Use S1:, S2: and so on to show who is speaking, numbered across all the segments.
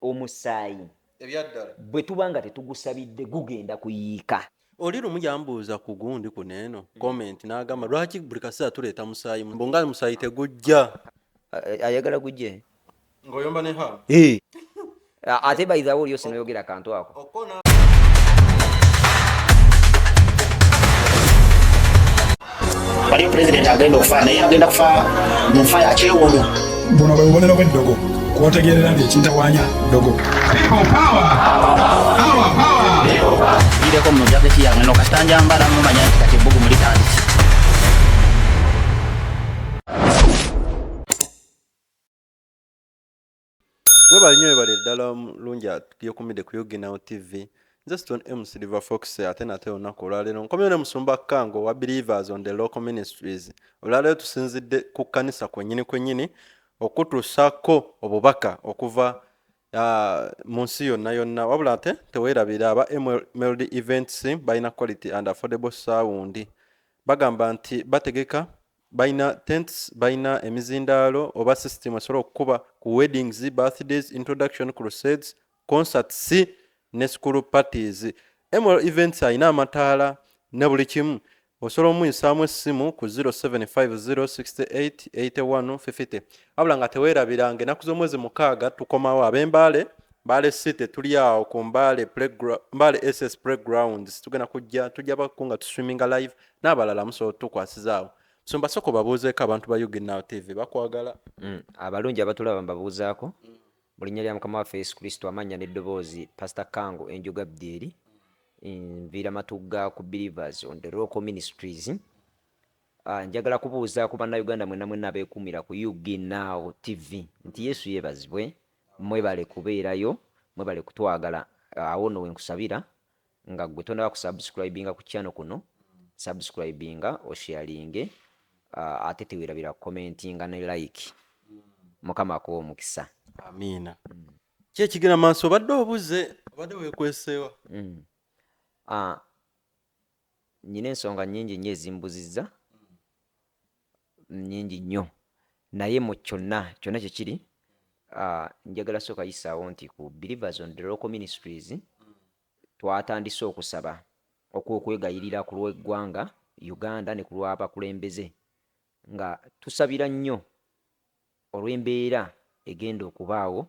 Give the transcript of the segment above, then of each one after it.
S1: omusaayi
S2: ebyaddala
S1: bwe tuba nga tetugusabidde gugenda kuyiika.
S2: oli lumu yambuuza ku gundi kuneeno comment n'agamba lwaki buli kaseera tuleeta musaayi mbonga musaayi tegujja
S1: Ayagala gujje
S2: ng'oyomba ne ha
S1: ate bayizawo oli yose noyogera akantu ako.
S3: waliyo pulezidenti agenda okufa naye agenda kufa mu nfa ya kyewuunyo.
S4: buno bwe bubonero bw'eddogo kwotegerera nti ekintawanya ddogo.
S3: gireko mu jaketi yange no kasita njambala mumanya nti kati ebbugu mulitandise.
S2: webalinyo webale ddala mulungi atuyekumidde ku Yoginawo TV. Nze Stone M Silver Fox ate nate olunaku olwaleero nkomyewo ne Musumba Kango wa Believers on the Local Ministries. Olwaleero tusinzidde ku kkanisa kwennyini okutuusako obubaka okuva mu nsi yonna wabula ate teweerabira aba MLD Events balina quality and affordable sound. Bagamba nti bategeka balina tents balina emizindaalo oba system esobola okukuba ku weddings, birthdays, introduction crusades, concerts ne school parties. ML Events alina amataala ne buli kimu. Osobola omuyisaamu essimu ku 0750688150. Wabula nga teweerabiranga ennaku z'omwezi 6 tukomawo ab'Embaale Mbale City tuli awo ku Mbale SS Playgrounds tugenda tujja bakunga tuswiminga live n'abalala musobola tukwasizaawo. Musumba soko babuuzeeko abantu ba Yoginawo TV bakwagala.
S1: Abalungi abatulaba mbabuuzaako mu linnya lya Mukama waffe Yesu Kristo amannya n'eddoboozi Pastor Kango Enjoga Abdieri nviira matugga ku Believers on the Local Ministries. Njagala kubuuza ku bannayuganda mwenna abeekuumira ku Yoginawo TV nti Yesu yeebazibwe, mwebale kubeerayo, mwebale kutwagala. Awo nno wenkusabira nga gwe tonaba kusubscribinga ku channel kuno, subscribinga osharinge, ate teweerabira commentinga ne like. Mukama akuwa omukisa.
S2: Amiina. Ki ekigenda maaso obadde obuze obadde weekweseewa?
S1: Nyina ensonga nnyingi nnyo ezimbuzizza, nnyingi nnyo, naye mu kyonna kye kiri njagala sooka yisaawo nti ku Believers on the Local Ministries twatandise okusaba okwegayirira ku lw'eggwanga Uganda ne ku lw'abakulembeze nga tusabira nnyo olw'embeera egenda okubaawo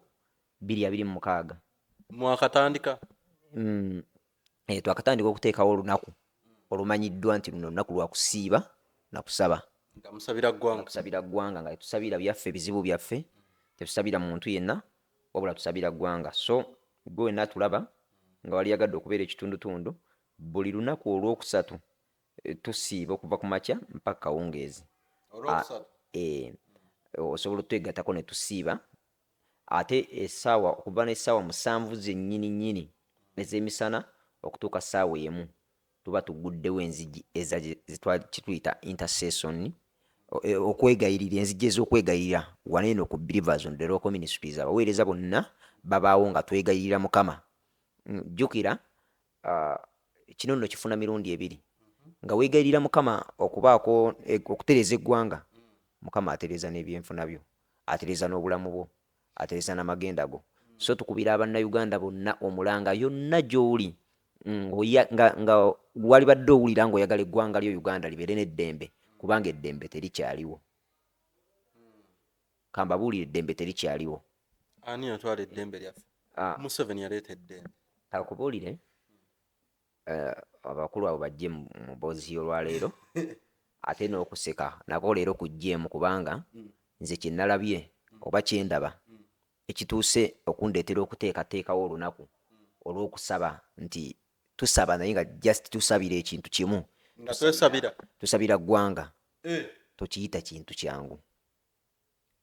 S1: 2026.
S2: Mwakatandika?
S1: Twakatandika okuteekawo olunaku olumanyiddwa nti luno lunaku lwa kusiiba na kusaba.
S2: Nga musabira ggwanga.
S1: Tusabira ggwanga nga tusabira byaffe bizibu byaffe, tetusabira muntu yenna wabula tusabira ggwanga. So gwe wenna tulaba nga wali yagadde okubeera ekitundutundu, buli lunaku olwokusatu tusiiba okuva ku makya mpaka kawungeezi. Osobola otwegattako ne tusiiba ate essaawa okuva n'essaawa 7 zennyini ez'emisana okutuuka ssaawa emu tuba tuguddewo enzigi kituyita intercession, okwegayirira, enzigi ez'okwegayirira waneeno ku Believers on the Local Ministries. Abaweereza bonna babaawo nga twegayirira Mukama. Jjukira kino nno kifuna mirundi 2 nga weegayirira Mukama okubaako okutereeza eggwanga. Mukama atereeza n'ebyenfuna byo, atereeza n'obulamu bwo, atereeza n'amagenda go. So tukubira abannayuganda bonna omulanga yonna gy'oli nga wali badde owulira ng'oyagala eggwanga lyo Uganda libeere n'eddembe, kubanga eddembe terikyaliwo. Kambabuulire eddembe terikyaliwo.
S2: Ani yatwala eddembe lyaffe? Museveni yaleeta eddembe.
S1: Akubuulire abakulu abo bajje mu boozi olwaleero ate n'okuseka nako leero kujjeemu kubanga nze kye nalabye oba kye ndaba ekituuse okundeetera okuteekateekawo olunaku olw'okusaba nti tusaba naye nga just tusabira ekintu kimu.
S2: Nga
S1: tusabira ggwanga. Tokiyita kintu kyangu.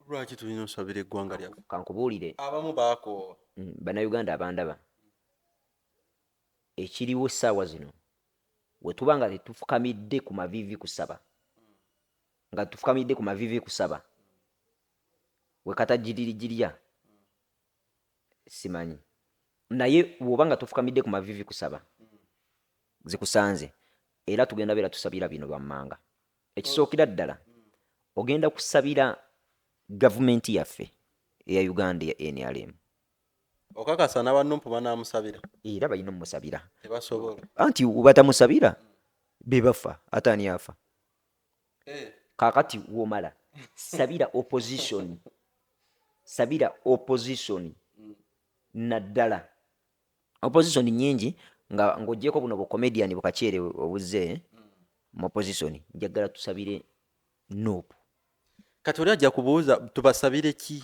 S2: Lwaki tulina osabira eggwanga lyaffe?
S1: Kankubuulire
S2: abamu baakoowa.
S1: Bannayuganda abandaba ekiriwo essaawa zino we tuba nga tetufukamidde ku maviivi kusaba, nga tufukamidde ku maviivi kusaba we katajjiririgirya simanyi, naye bw'oba nga tufukamidde ku maviivi kusaba zikusanze era tugenda beera tusabira bino lwammanga. Ekisookera ddala ogenda kusabira gavumenti yaffe eya Uganda ya NRM.
S2: okakasa n'abannumpu banaamusabira
S1: era balina omusabira
S2: tebasobola
S1: anti batamusabira be bafa ate ani afa
S2: Eh,
S1: kakati womala sabira opposition naddala opposition nyingi ng'ogyeko buno bucomedian bukakyere obuzze mu opposition njagala tusabire Nuupu
S2: kati oli ajja kubuuza tubasabire ki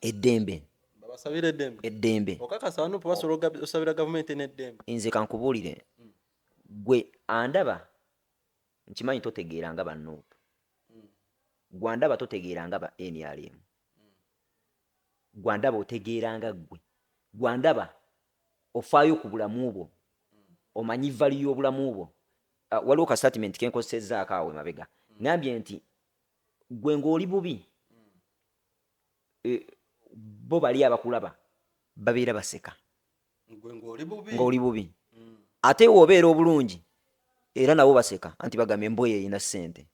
S1: eddembe
S2: babasabire eddembe okakasa abannumpu basobola osabira gavumenti n'eddembe
S1: nze kankubuulire gwe andaba nkimanyi totegeera nga bannuupu gwandaba totegeera nga ba NRM gwandaba otegeera nga ggwe gwandaba ofaayo ku bulamu bwo omanyi vali y'obulamu bwo waliwo ka statement kenkozesezzaako awo emabega ngambye nti gwe ng'oli bubi bo bali abakulaba babeera baseka
S2: gwe
S1: ng'oli bubi ate w'obeera obulungi era nabo baseka anti bagambye emboyo erina ssente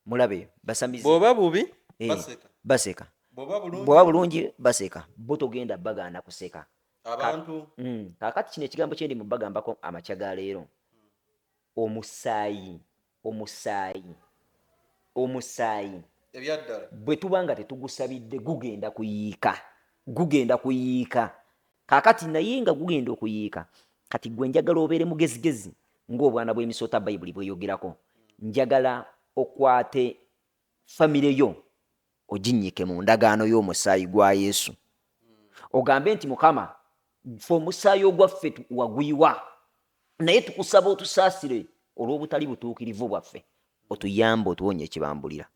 S1: mulabe basamize
S2: bw'oba bubi
S1: baseka
S2: bw'oba
S1: bw'oba bulungi baseka bo togenda bagaana kuseka
S2: abantu
S1: kaakati kino ekigambo kyendi mu bagambako amakya ga leero omusaayi
S2: ebyaddala
S1: bwe tuba nga tetugusabidde gugenda kuyiika kaakati naye nga gugenda okuyiika kati gwe njagala obeere mugezigezi ng'obwana bw'emisota bayibuli bweyogerako njagala okwate famire yo oginnyike mu ndagaano y'omusaayi gwa Yesu ogambe nti Mukama fe omusaayi ogwaffe waguyiwa naye tukusaba otusaasire olw'obutali butuukirivu bwaffe otuyambe otuwonye ekibambulira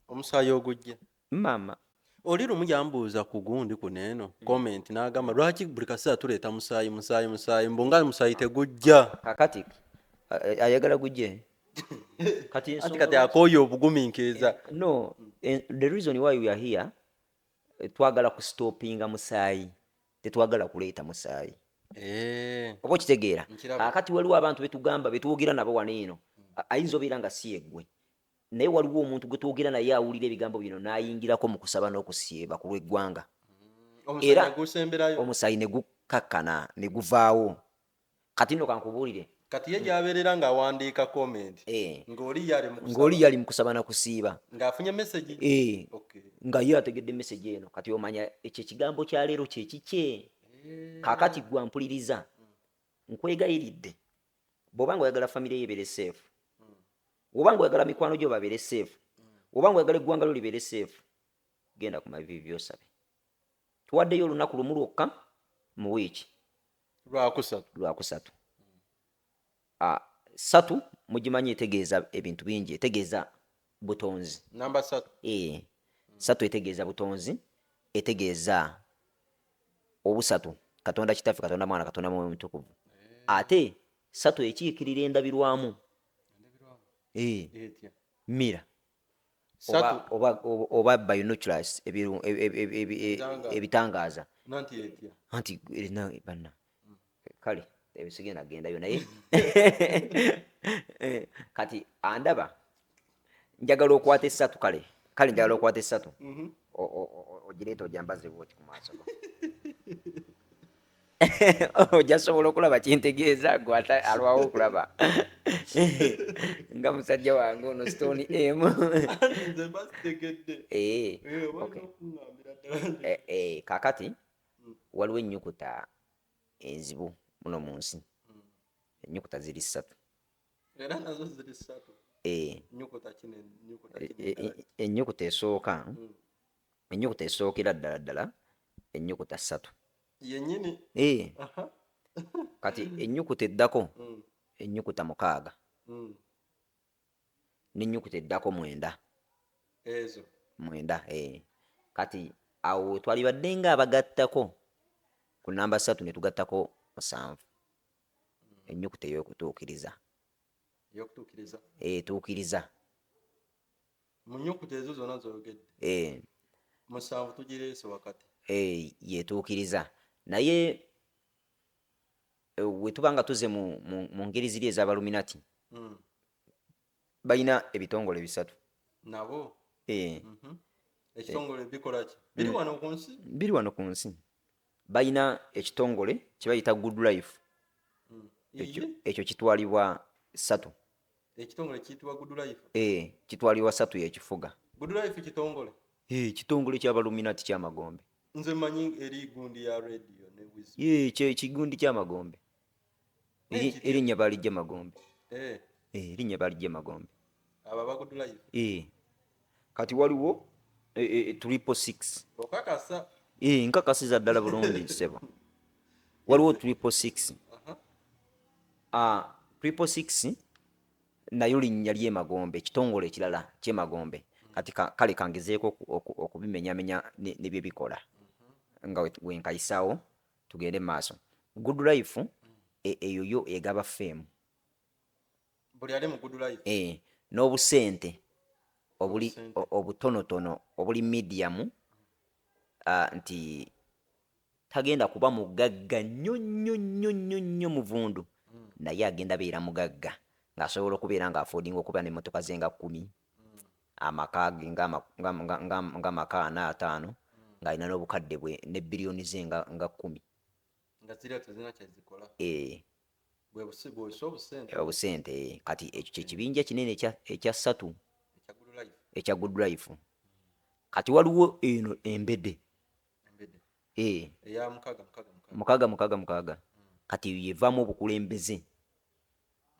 S2: omusaayi ogujja
S1: maama
S2: oli lumu yambuuza ku gundi kuno eno comment n'agamba lwaki buli kaseera tuleeta musaayi mbonga musaayi tegujja
S1: kakati ayagala gujje kati
S2: akooye obugumiikiriza
S1: no the reason why we are here twagala kustopinga musaayi tetwagala kuleeta musaayi oba okitegeera kakati waliwo abantu betugamba betwogera nabo wano eno ayinza obeera nga si yeggwe naye waliwo omuntu gwe twogera naye awulira ebigambo bino n'ayingirako mu kusaba n'okusiiba ku lw'eggwanga era omusaayi ne gukakkana ne guvaawo kati nno kankubuulire
S2: kati ye gy'abeerera ng'awandiika comment
S1: ng'oli yali mu kusaba na kusiiba
S2: ng'afunye message
S1: nga ye ategedde message eno kati omanya ekyo ekigambo kya leero kye kikye kaakati gwe ampuliriza nkwegayiridde bw'oba nga oyagala famire ye ebeere safe oba nga oyagala mikwano gyo babeere safe oba nga oyagala eggwanga lyo libeere safe genda ku mavivi byosabe tuwaddeyo olunaku lumu lwokka mu wiiki lwakusatu satu mugimanyi etegeeza ebintu bingi etegeeza butonzi
S2: namba 3
S1: satu etegeeza butonzi etegeeza obusatu katonda kitaffe katonda mwana katonda mwoyo mutukuvu ate satu ekiikirira endabirwamu mira oba binoculars ebitangaaza anti erina banna kale ebisigenda gendayo naye kati andaba njagala okwata esatu kale njagala okwata esatu ogireeta ojambaze bwoti ku maaso ojasobola okulaba kintegeeza gwe alwawo okulaba nga musajja wange ono stone m kakati waliwo ennyukuta enzibu muno mu nsi ennyukuta ziri 3
S2: era nazo ziri 3
S1: ennyukuta esooka ennyukuta esookera ddala ennyukuta 3
S2: yennyini
S1: kati ennyukuta eddako ennyukuta 6 n'ennyukuta eddako 9
S2: ezo
S1: 9 kati awo twalibadde nga abagattako ku namba 3 ne tugattako 7 ennyukuta ey'okutuukiriza tuukiriza
S2: mu nnyukuta ezo zonna z'oyogedde 7 tugireese wakati
S1: yetuukiriza naye we tuba nga tuze mu ngeri ziri ez'abaluminati balina ebitongole 3
S2: nabo ekitongole bikola ki biri wano ku nsi
S1: balina ekitongole kye bayita Good Life. Ekyo kitwalibwa 3.
S2: Ekitongole kiyitibwa Good Life.
S1: Kitwalibwa 3 yekifuga.
S2: Good Life kitongole.
S1: Kitongole ky'Abaluminati ky'Amagombe.
S2: Nze manyi eri gundi ya radio ne Wisdom.
S1: Kigundi ky'Amagombe. Erinnya balijja Magombe. Erinnya balijja Magombe.
S2: Aba ba Good Life.
S1: Kati waliwo 666.
S2: Okakasa.
S1: Nkakasiza ddala bulungi ssebo. Waliwo 666. 666 nayo linnya ly'e Magombe, ekitongole ekirala ky'e Magombe. Kati kale kangezeeko okubimenyamenya ne bye bikola. Nga wenkayisaawo tugende maaso. Good Life eyo yo egaba fame.
S2: Buli ali mu Good Life.
S1: N'obusente obutonotono obuli medium, nti tagenda kuba mugagga nnyo muvundu, naye agenda beera mugagga ng'asobola okubeera ng'afoodinga okuba n'emmotoka ze nga 10, amaka ge ng'amaka 4-5, ng'alina n'obukadde bwe ne biliyoni ze nga 10.
S2: Nga ziriya tezirina kye zikola.
S1: Obusente. Kati ekyo kyekibinja kinene ekya 3 ekya Good Life. Kati waliwo eno Embede.
S2: Eya
S1: mukaaga. Kati yevaamu obukulembeze.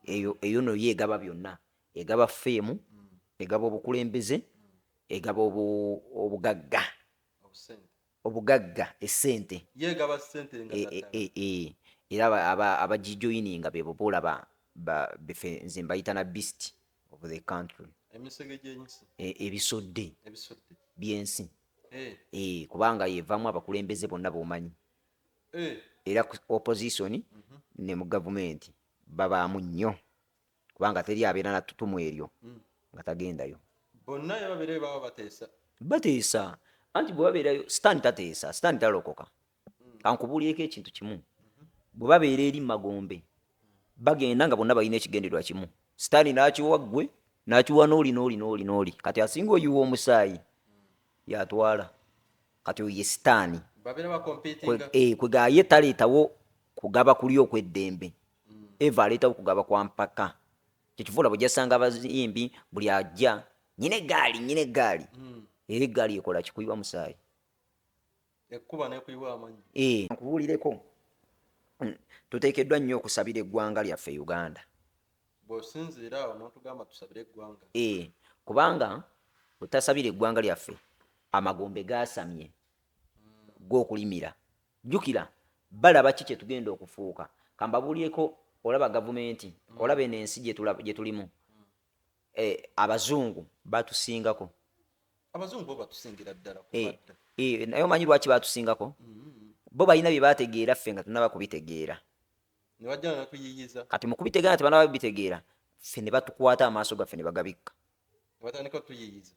S1: Eyo no yeegaba byonna. Egaba fame, egaba obukulembeze, egaba obugagga, essente.
S2: Yeegaba ssente nga
S1: era abagijoyininga be boolaba befe nze mbayita na beast of the country.
S2: Emisege gy'ensi.
S1: Ebisodde by'ensi. Kubanga yevaamu abakulembeze bonna b'omanyi. Era opposition ne mu gavumenti babaamu nnyo, kubanga teri abeera na ttutumu eryo nga tagendayo.
S2: Bonna yababeerayo baba
S1: bateesa. Anti bwe babeerayo Stan tateesa, Stan talokoka. Kankubuulyeko ekintu kimu. Bwe babeera eri Magombe bagenda nga bonna balina ekigendererwa kimu. Stan n'akiwa ggwe, n'akiwa n'oli. Kati asinga oyiwa omusaayi yatwala. Kati oyo ye Stan.
S2: Babeera bakompitinga.
S1: Kwega ye taleetawo kugaba kuli okw'eddembe. Eva aleetawo kugaba kwa mpaka. Kyekivula bwe jasanga abazimbi buli ajja nyine eggaali. Era eggaali ekola kikuyiwa musaayi.
S2: Ekkuba n'ekuyibwa amanyi.
S1: Nkubuulireko. Tuteekeddwa nnyo okusabira eggwanga lyaffe Uganda.
S2: Bw'osinziira awo n'otugamba tusabire eggwanga.
S1: Kubanga butasabira eggwanga lyaffe Amagombe gaasamye g'okulimira. Jjukira balaba ki kye tugenda okufuuka. Kambabuulyeko, olaba gavumenti, olaba eno ensi gye tulimu. Abazungu batusingako.
S2: Abazungu bo batusingira ddala.
S1: Naye omanyi lwaki batusingako? Bo balina bye baategeera ffe nga tunaba kubitegeera.
S2: Ne bajja ne tuyiyiza.
S1: Kati mu kubitegeera nti banaba bitegeera, ffe ne batukwata amaaso gaffe ne bagabikka.
S2: Ne batandika tuyiyiza.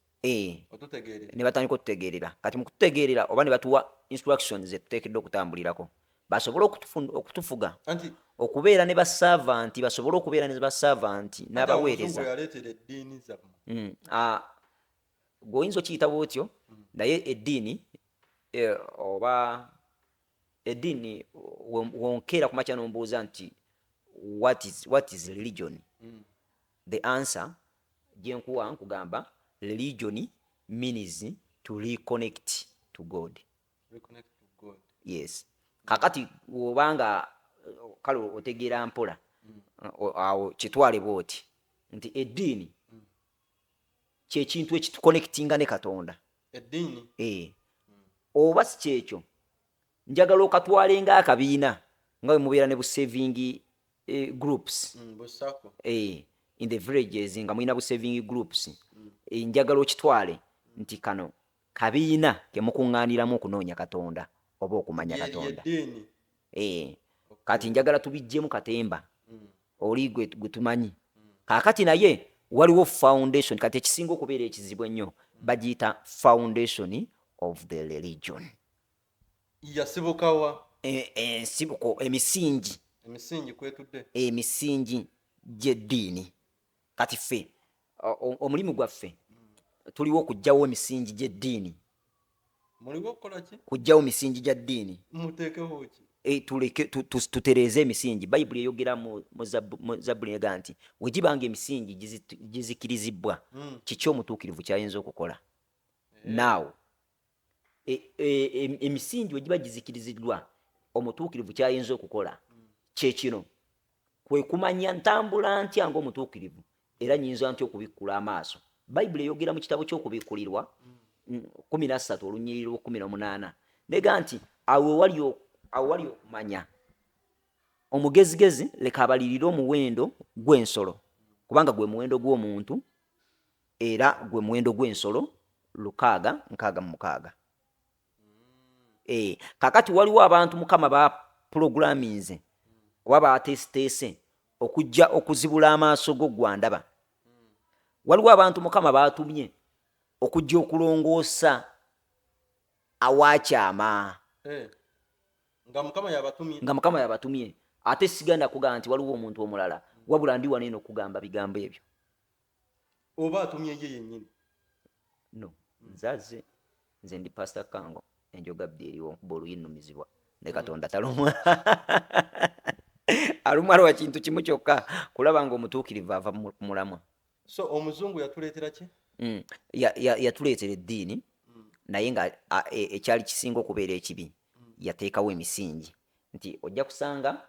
S2: Otutegeerera.
S1: Ne batandika otutegeerera. Kati mu kututegeerera oba ne batuwa instructions ze tuteekeddwa okutambulirako. Basobole okutufuga. Okubeera ne basaavanti, basobole okubeera ne basaavanti n'abaweereza.
S2: Yaleetera eddiini zammwe.
S1: Gwoyinza okiyita bw'otyo, naye eddiini oba eddiini wonkeera ku makya n'ombuuza nti what is religion? The answer gye nkuwa nkugamba religion means to reconnect to God.
S2: Reconnect to God.
S1: Yes. Kakati wobanga kale otegeera mpola awo kitwale bwoti nti eddiini kyekintu ekituconnectinga ne Katonda.
S2: Eddiini?
S1: Oba si kyekyo njagala okatwale ng'akabiina nga bwe mubeera ne bu saving groups. In the villages nga mulina bu saving groups. Njagala okitwale nti kano kabiina ke mukuŋŋaaniramu okunoonya Katonda oba okumanya Katonda. Kati njagala tubijjemu katemba oli gwe tumanyi. Kaakati naye waliwo foundation. Kati ekisinga okubeera ekizibu ennyo bagiyita foundation of the religion.
S2: Yasibukawa?
S1: Ensibuko, emisingi.
S2: Emisingi kwetudde?
S1: Emisingi gy'eddiini. Kati ffe omulimu gwaffe tuliwo okuggyawo emisingi gy'eddiini.
S2: muliwo okukola ki
S1: kuggyawo misingi gya ddiini
S2: muteekewo ki
S1: tuleke tutereeze emisingi bayibuli eyogera mu zabbuli ega nti wegibanga emisingi gizikirizibwa kiki omutuukirivu kyayinza okukola naawo emisingi wegiba gizikiriziddwa omutuukirivu kyayinza okukola kyekino kwe kumanya ntambula ntya ng'omutuukirivu era nyinza ntya okubikkula amaaso bayibuli eyogera mu kitabo ky'okubikkulirwa 13 olunyiriri 18 nega nti awo wali okumanya omugezigezi leka abalirire omuwendo gw'ensolo kubanga gwe muwendo gw'omuntu era gwe muwendo gw'ensolo 666 kakati waliwo abantu mukama ba programmings oba batesitese okujja okuzibula amaaso go gwandaba waliwo abantu mukama batumye okujja okulongoosa awakyama nga mukama yabatumye ate sigenda kugamba nti waliwo omuntu omulala wabula ndi wano eno okugamba bigambo ebyo
S2: oba atumye ye yennyini
S1: no nze ndi pastor Kango enjoga bbi eriwo nkuba oluyinumizibwa ne katonda talumwa alumwa lwa kintu kimu kyokka kulaba nga omutuukirivu ava mu mulamwa
S2: so omuzungu yatuleetera ki
S1: yatuleetera eddiini naye nga ekyali kisinga okubeera ekibi yateekawo emisingi nti ojja kusanga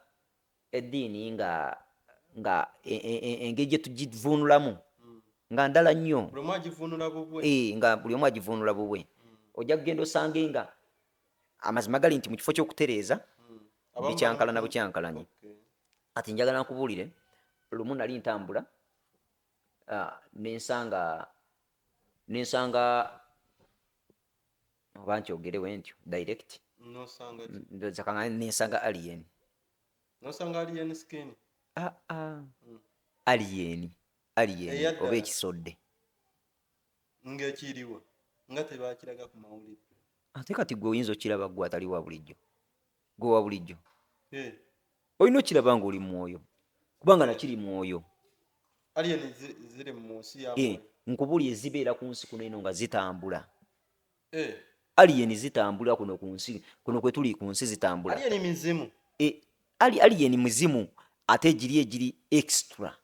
S1: eddiini nga engeri gye tugivuunulamu nga ndala nnyo nga buli omu agivuunula bubwe ojja kugenda osange nga amazima gali nti mu kifo ky'okutereeza bikyankalana bukyankalanye kati njagala nkubuulire lumu nali ntambula nensanga oba nkyogerewo ntyo direct nensanga alien oba ekisodde
S2: ng'ekiriwa nga tebakiraga ku mawulire
S1: ate kati gwe oyinza okiraba gwe atali wa bulijjo gwe wa bulijjo olina okiraba nga oli mwoyo kubanga nakiri mwoyo
S2: alien ziri mu nsi ya
S1: nkubuli ezibeera ku nsi kuno eno nga zitambula alien zitambula kuno ku nsi kuno kwe tuli ku nsi zitambula
S2: alien mizimu
S1: alien muzimu ate egiri extra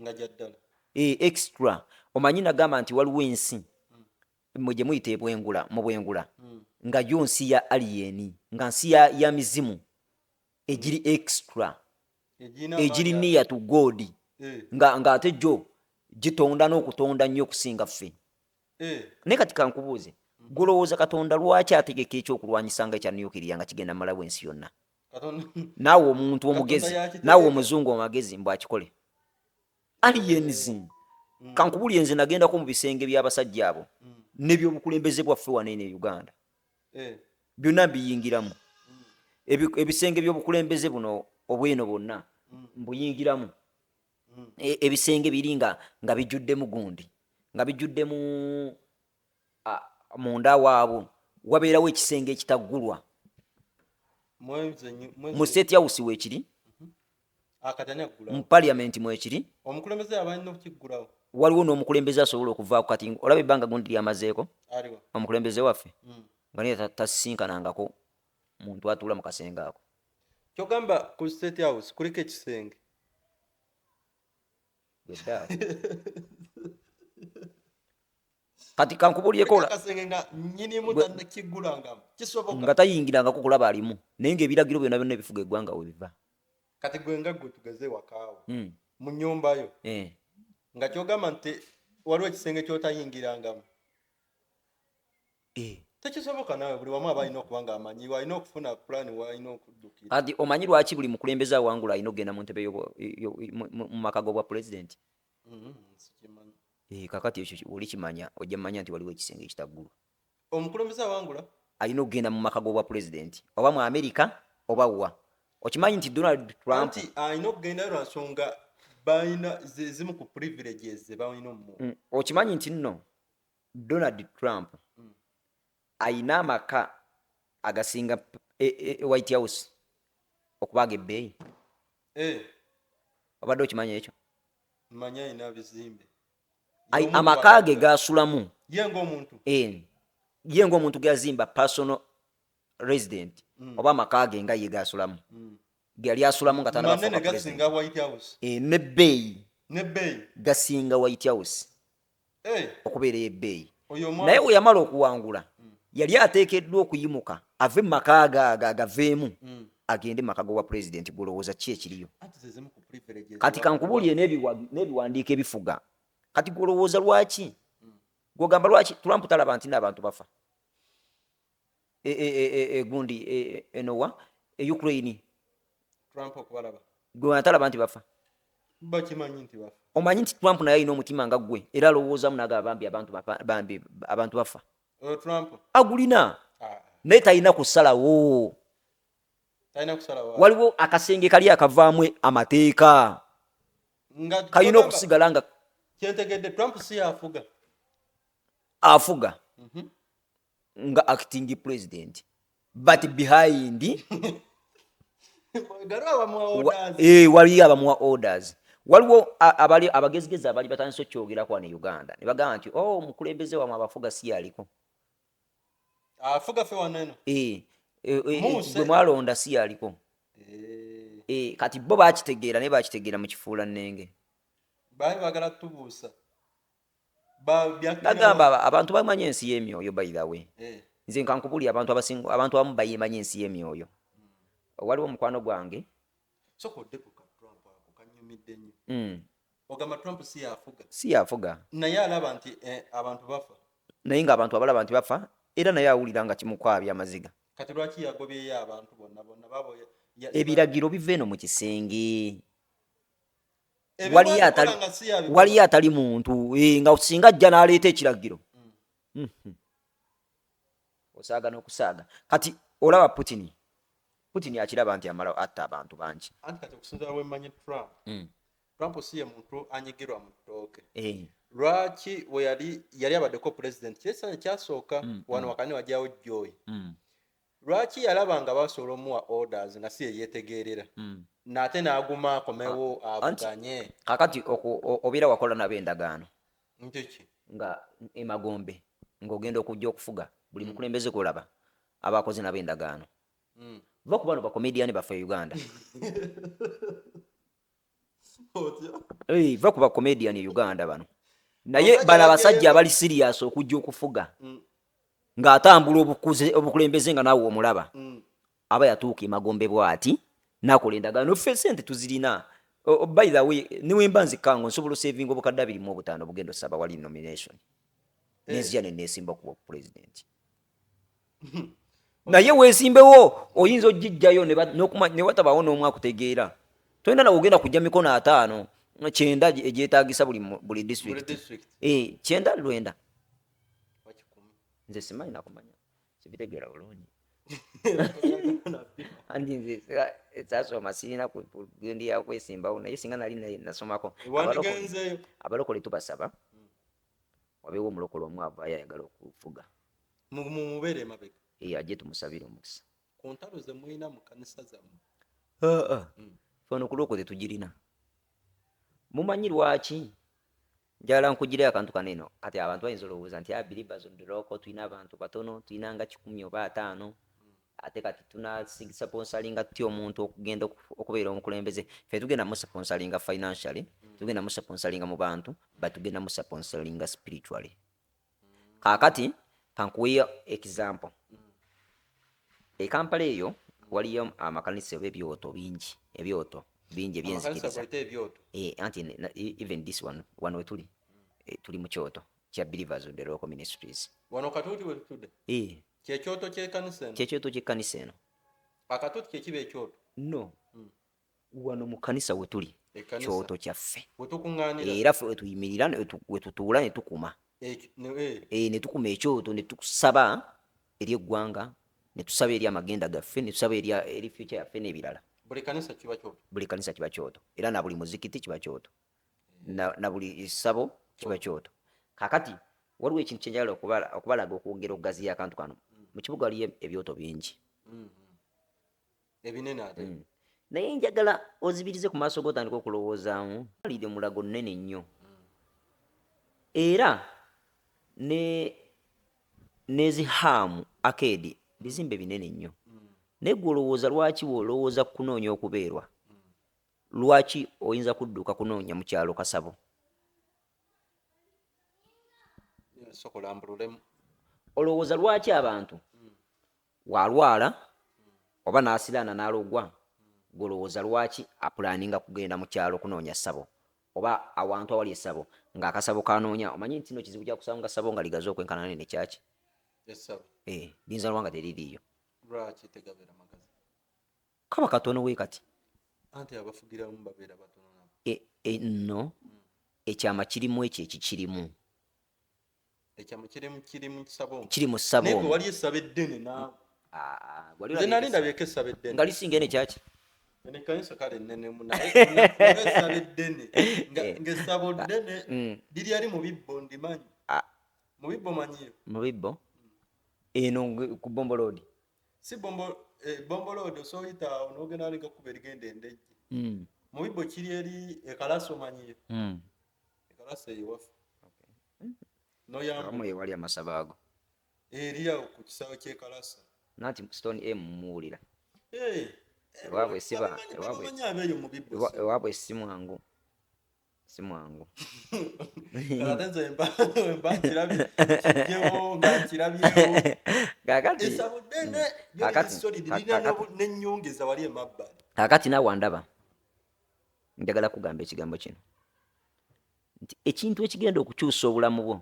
S2: nga jaddala
S1: extra omanyi nagamba nti waliwo ensi mwe gye muyita ebwengula mu bwengula nga yo nsi ya alien nga nsi ya mizimu egiri extra egiri near to God nga ate jo gitonda n'okutonda nnyo okusinga ffe naye kati kankubuuze golowooza katonda lwaki ategeka ekyokulwanyisa nga ekya nukiriya nga kigenda malawo ensi yonna naawe omuntu omugezi naawe omuzungu omagezi mbwakikole aliens kankubulye nze nagendako mu bisenge by'abasajja abo n'ebyobukulembeze bwaffe wano eno e Uganda byonna mbiyingiramu ebisenge by'obukulembeze buno obweno bwonna mbuyingiramu ebisenge biri nga bijjuddemu gundi nga bijjuddemu munda waabwo wabeerawo ekisenge ekitaggulwa mu state house weekiri mu parliament mwekiri
S2: omukulembeze abalina okukiggulawo
S1: waliwo n'omukulembeze asobola okuvaako kati olaba ebbanga gundi lyamazeeko omukulembeze waffe nga naye tasisinkanangako muntu atuula mu kasenge ako
S2: kyogamba ku state house kuliko ekisenge
S1: kati kankubulyeko nga tayingirangako kulaba alimu naye ngaebiragiro byonna byonna ebifuga eggwanga we biva
S2: kati gwe nga gwe tugeze wakaawo mu nnyumba yo nga kyogamba nti waliwo ekisenge kyotayingirangamu tekisoboka naawe buli wamu aba alina okuba nga amanyi alina okufuna pulaani walina okuddukira
S1: kati omanyi lwaki buli mukulembeze awangula alina okugenda mu ntebe mu maka g'obwa pulezidenti kakati ekyo oli kimanya ojja mumanya nti waliwo ekisenge ekitaggulwa
S2: omukulembeze awangula
S1: alina okugenda mu maka g'obwa pulezidenti oba mu Amerika oba wa okimanyi nti Donald Trump
S2: nti alina okugendayo lwa nsonga balina zimu ku privileges ze balina omu
S1: okimanyi nti nno Donald Trump alina amaka agasinga White House okubaaga ebbeeyi obadde okimanyi ekyo
S2: manya alina bizimbe
S1: amaka ge gasulamu
S2: ye ng'omuntu
S1: ye ng'omuntu gazimba personal resident oba makage nga ye gasulamu gali asulamu nga tanaba
S2: manene gasinga White House
S1: nebbeeyi gasinga White House okubeera ebbeeyi naye we yamala okuwangula yali ateekeddwa okuyimuka ave makaaga agaveemu agende makago wa president golowooza ki ekiriyo kati kankubuulire n'ebiwandiiko ebifuga kati golowooza lwaki gwogamba lwaki Trump talaba nti n'abantu bafa gundi enowa Ukraine
S2: Trump okubalaba
S1: gwe talaba nti bafa
S2: bakimanyi nti bafa
S1: omanyi nti Trump naye alina omutima nga gwe era alowoozamu n'agamba bambi abantu bafa
S2: Trump
S1: agulina naye talina kusalawo waliwo akasenge kali akavaamu amateeka kalina okusigala nga
S2: kyentegedde Trump si
S1: afuga nga acting president but behind wali abamuwa orders waliwo abagezigezi abali batandise okyogerako wano e Uganda ne bagamba nti omukulembeze wamwe abafuga si yaliko
S2: afuga fe waneno
S1: gwe mwalonda si yaliko kati bo bakitegeera naye bakitegeera mu kifuula nnenge
S2: bagala tubuusa
S1: nagamba abantu bamanyi ensi y'emyoyo by the way nze nkankubuli abantu abamu bayimanyi ensi y'emyoyo waliwo omukwano gwange
S2: ogamba Trump si
S1: yafuga
S2: naye alaba nti abantu bafa
S1: naye ng'abantu abalaba nti bafa era naye awulira nga kimukwabya amaziga
S2: kati lwaki yagobyeyo abantu bonna babo
S1: ebiragiro biva eno mu kisenge wali atali muntu nga singa ajja n'aleeta ekiragiro osaaga n'okusaaga kati olaba Putin akiraba nti amala atta abantu bangi
S2: anti kati okusinziira bwemmanyi Trump si ye muntu anyigirwa mu ttooke lwaki we yali abaddeko president kyesanya kyasooka wano wakane wajyawo Joy lwaki yalaba nga basobola omuwa orders nga si ye yeetegeerera n'ate n'aguma akomewo avuganye
S1: kakati obeera wakola nabo endagaano
S2: nkiki
S1: nga emagombe ng'ogenda okujja okufuga buli mukulembeze kulaba abakoze nabo endagaano va ku bano bakomediani baffe Uganda va ku bakomediani Uganda bano naye bano abasajja abali serious okujja okufuga ng'atambula obukulembeze nga naawe omulaba aba yatuuka emagombe bw'ati n'akola endagaano ffe sente tuzirina by the way niwemba nzikango nsobola osavinga obukadde 25 bugendo saba wali nomination n'enzija neneesimba kuba president naye weesimbewo oyinza ogijjayo ne watabaawo n'omu akutegeera tolina nawe ogenda kujja mikono 5 9 egyetaagisa buli district 9 9 nze simanyi nakumanya sibitegeera bulungi andi nze sasoma sirina kugendi yakwesimbawo naye singa nali nasomako abalokole tubasaba wabeewo omulokole omwavu ayagala okufuga
S2: mumubeere emabega
S1: ajje tumusabire omukisa
S2: ku ntalo ze mulina mu kanisa zammwe
S1: fano kuloko tetugirina mumanyi lwaki njala nkugire akantu kaneno kati abantu bayinza olowooza nti believers on the rock tulina abantu batono tulina nga 10 oba 5 ate kati tunasigisa sponsoringa tutya omuntu okugenda okubeera omukulembeze ffe tugenda mu sponsoringa financially tugenda mu sponsoringa mu bantu but tugenda mu sponsoringa spiritually kakati kankuweya example Kampala eyo waliyo amakanisa ebyoto bingi ebyenzikiriza anti even this one wetuli tuli mu kyoto kya Believers of the Local Ministries
S2: wano katuuti wetutudde kyekyoto ky'ekkanisa eno akatuuti kyekiba ekyoto
S1: no wano mu kanisa wetuli kyoto kyaffe
S2: wetukuŋŋaanira
S1: era ffe wetuyimirira wetutuula ne tukuma ne tukuma ekyoto ne tusaba eri eggwanga ne tusaba eri amagenda gaffe ne tusaba eri future yaffe n'ebirala
S2: buli kanisa kiba kyoto era na buli
S1: muzikiti kiba kyoto na buli ssabo kiba kyoto kakati waliwo ekintu kyenjagala okubalaga okwongera okugaziya akantu kano mu kibuga waliyo ebyoto bingi
S2: ebinene ate
S1: naye njagala ozibirize ku maaso g'otandika okulowoozaamu alire mulago nnene nnyo era n'ezihaamu arcade bizimbe binene nnyo naye gwe olowooza lwaki olowooza kunoonya okubeerwa lwaki oyinza kudduka kunoonya mu kyalo Kasabo olowooza lwaki abantu walwala oba n'asiraana n'alogwa gwe olowooza lwaki apulaninga kugenda mu kyalo kunoonya ssabo oba awantu awali essabo ng'akasabo kanoonya omanyi nti no kizibu kya kusaba nga ssabo nga ligaze okwenkana ne kyaki liyinza lwanga teririiyo kaba katono we kati no ekyama kirimu ekyo ekikirimu kiri mu ssabo nga lisinga ene kyaki
S2: Kanisa kale nene munaye ngesabo ddene liri ali mu bibbo ndimanyi mu bibbo manyiyo
S1: mu bibbo eno ku Bombo Road
S2: si Bombo Road osoyita onogenda ali gakuba erigenda endejje mu bibbo kiri eri ekalaso manyiyo ekalaso eyiwafu
S1: noyamu ewali amasaba ago
S2: eriya ku kisawo ky'ekalasa
S1: nati Stone M muwulira ewabwe si mwangu kakati naawe ndaba njagala kugamba ekigambo kino nti ekintu ekigenda okukyusa obulamu bwo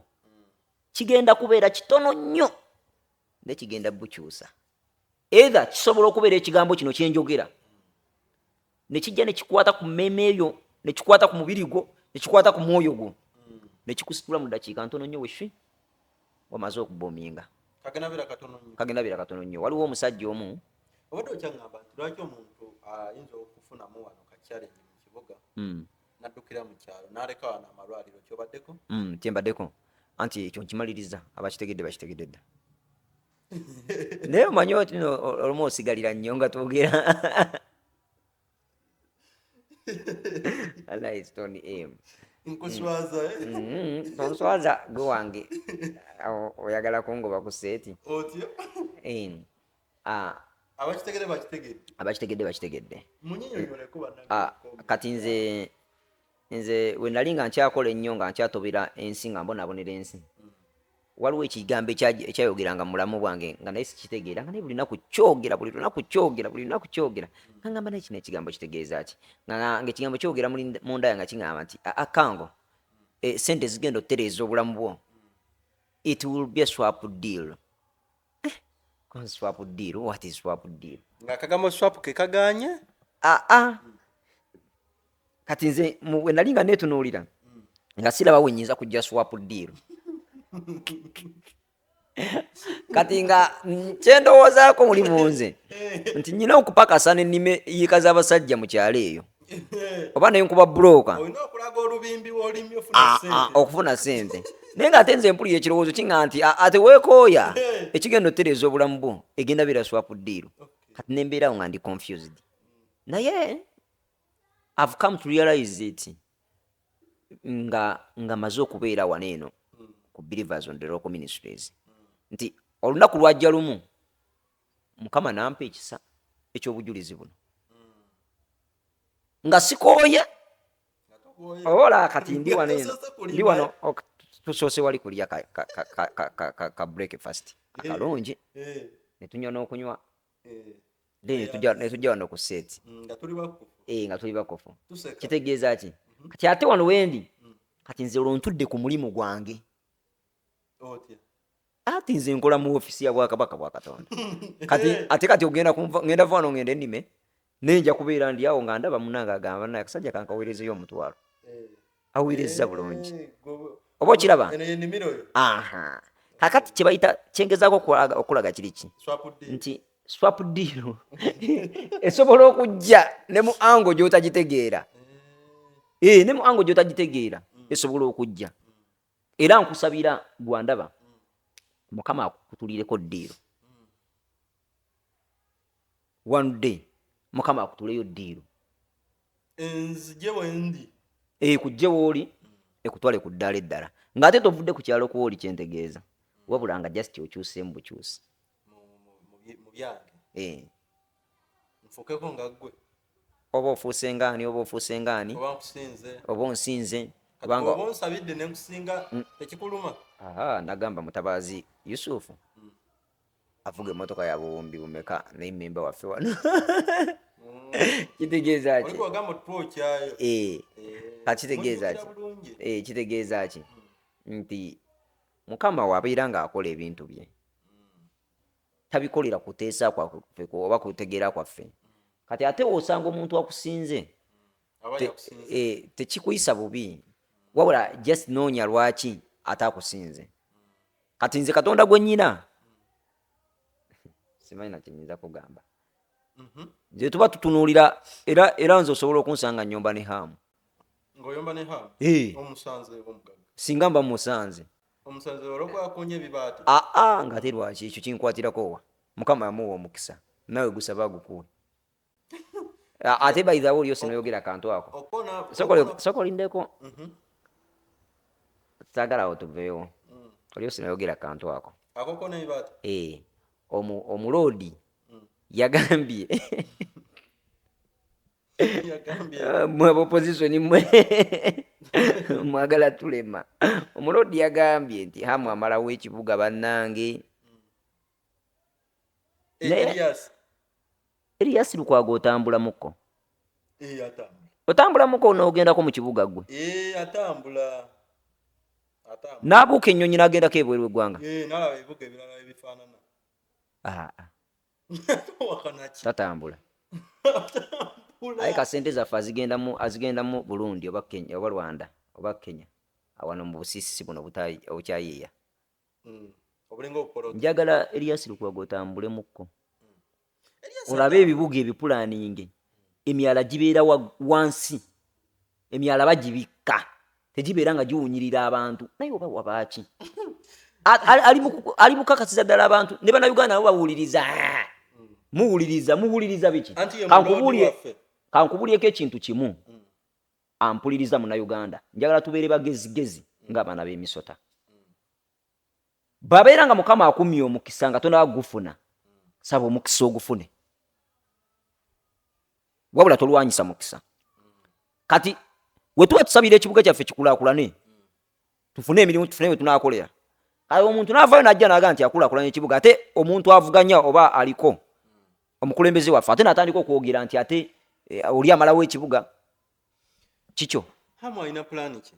S1: kigenda kubeera kitono nnyo nekigenda bukyusa either kisobola okubeera ekigambo kino kyenjogera nekijja nekikwata ku mmeeme eyo nekikwata ku mubiri gwo nekikwata ku mwoyo gwo nekikusitula mu ddakiika ntono nnyo wefi wamaze okubominga kagenda beera katono nnyo waliwo omusajja omu
S2: obadde okyaŋŋamba nti lwaki omuntu ayinza okufunamu wano kakyalenge mu kibuga naddukira mu kyalo n'aleka wano amalwaliro kyobaddeko
S1: kyembaddeko anti ekyo nkimaliriza abakitegedde bakitegedde dda naye omanyi oti olumu osigalira nnyo nga twogera alayi Stone M onswaza gwe wange oyagala kungoba ku seeti
S2: otyo
S1: abakitegedde bakitegedde kati nze we nali nga nkyakola ennyo nga nkyatobera ensi nga mbonabonera ensi waliwo ekigambo ekyayogeranga mu bulamu bwange nga naye sikitegeera nga naye buli lunaku kyogera ngamba naye kino ekigambo kitegeeza ki nga ekigambo kyogera munda yange kingamba nti akango sente zigenda otereeza obulamu bwo it will be a swap deal swap deal what is swap deal
S2: ng'akagambo swap ke kaganye
S1: kati nze we nali nga neetunuulira nga siraba we nnyinza kujja swap deal kati nga kyendowoozaako muli munze nti nyina okupakasa n'ennime yiika z'abasajja mu kyalo eyo oba nenkuba bulooka okufuna sente naye nga ate nze mpulira ekirowoozo kinga nti ate weekooya ekigenda otereeza obulamu bwo egenda beera swap deal kati nembeerawo nga ndi confused naye I've come to realize it nga maze okubeera wano eno ku Believers on the Local Ministries nti olunaku lwajja lumu Mukama nampa ekisa ekyobujulizi buno nga sikooye ola kati ndi wano tusoose wali kulya ka breakfast akalungi netunywa n'okunywa netujja wano ku seeti nga tuli bakofu kitegeeza ki kati ate wano wendi kati nze olontudde ku mulimu gwange ati nze nkola mu ofisi ya Bwakabaka bwa Katonda kati ogenda ngenda vano ngenda ennime nenja kubeera ndi awo nga ndaba munange agamba naye akasajja kankaweerezeyo omutwalo aweereza bulungi oba okiraba kakati kye bayita kyengezaako okulaga kiri ki nti swap deal esobola okujja ne mu ango gy'otagitegeera ne mu ango gy'otagitegeera esobola okujja era nkusabira gwandaba Mukama akutulireko deal one day Mukama akutuleyo deal
S2: enzije wendi
S1: kujje wooli ekutwale ku ddala eddala ng'ate tovudde ku kyalo kwoli kyentegeeza wabula nga just okyuseemu bukyusi
S2: mu byange nfukeko nga ggwe
S1: oba ofuuse ngaani
S2: oba nkusinze
S1: oba onsinze
S2: kubanga oba onsabidde ne nkusinga tekikuluma.
S1: Nagamba mutabaazi Yusufu avuga emmotoka ya buwumbi bumeka naye mmemba waffe wano kitegeeza ki kitegeeza ki kitegeeza ki nti Mukama wabeera ng'akola ebintu bye tabikolera kuteesa kwaffe oba kutegeera kwaffe. Kati ate osanga omuntu akusinze tekikuyisa bubi wabula just noonya lwaki ataakusinze. Kati nze Katonda gwe nnyina simanyi na kyenyinza kugamba. Nze tuba tutunuulira era nze osobola okunsanga nnyomba ne Hamu.
S2: Ng'oyomba ne Hamu? Omusanze omugagga.
S1: Singa mba musanze.
S2: Omusanze olw'okwakunya ebibaati?
S1: Ng'ate lwaki ekyo kinkwatirako wa? Mukama yamuwa omukisa nawe gusaba gukuwe. Ate bayithawo oli osinoyogera akantu ako. Sokolindeko. Saagala awo tuveewo. Oli osinoyogera akantu ako.
S2: Akoko n'ebibaati?
S1: Omuloodi yagambye mwe opposition mwe mwagala tulema. Omuloodi yagambye nti Hamu amalawo ekibuga bannange. Erias Lukwago otambulamuko? Otambulamuko n'ogendako mu kibuga ggwe?
S2: Atambula.
S1: N'abuuka ennyonyi n'agendako ebweru w'eggwanga?
S2: N'alaba ebibuga ebirala ebifaanana.
S1: Tatambula. Aye kasente zaffe azigendamu Burundi oba Kenya oba Rwanda oba Kenya awano mu busisisi buno obukyayiiya. Njagala Erias Lukwago otambulemukko olabe ebibuga ebipulaaninge emyala gibeera wansi, emyala bagibikka tegibeera nga giwunyirira abantu. Naye oba wabaaki ali mukakasiza ddala abantu ne bannayuganda nabo bawuliriza. Muwuliriza biki? Kankubuulyeko ekintu kimu ampuliriza munnayuganda. Njagala tubeere bagezigezi ng'abaana b'emisota. Babeera nga Mukama akumye omukisa nga tonaba gufuna, saba omukisa ogufune wabula tolwanyisa mukisa. Kati we tuba tusabira ekibuga kyaffe kikulaakulane tufune emirimu tufune we tunaakolera. Kati omuntu n'avaayo n'ajja n'aga nti akulaakulanya ekibuga ate omuntu avuganya oba aliko omukulembeze waffe ate n'atandika okwogera nti ate oli amalawo ekibuga kikyo.
S2: Hamu alina pulaani ki?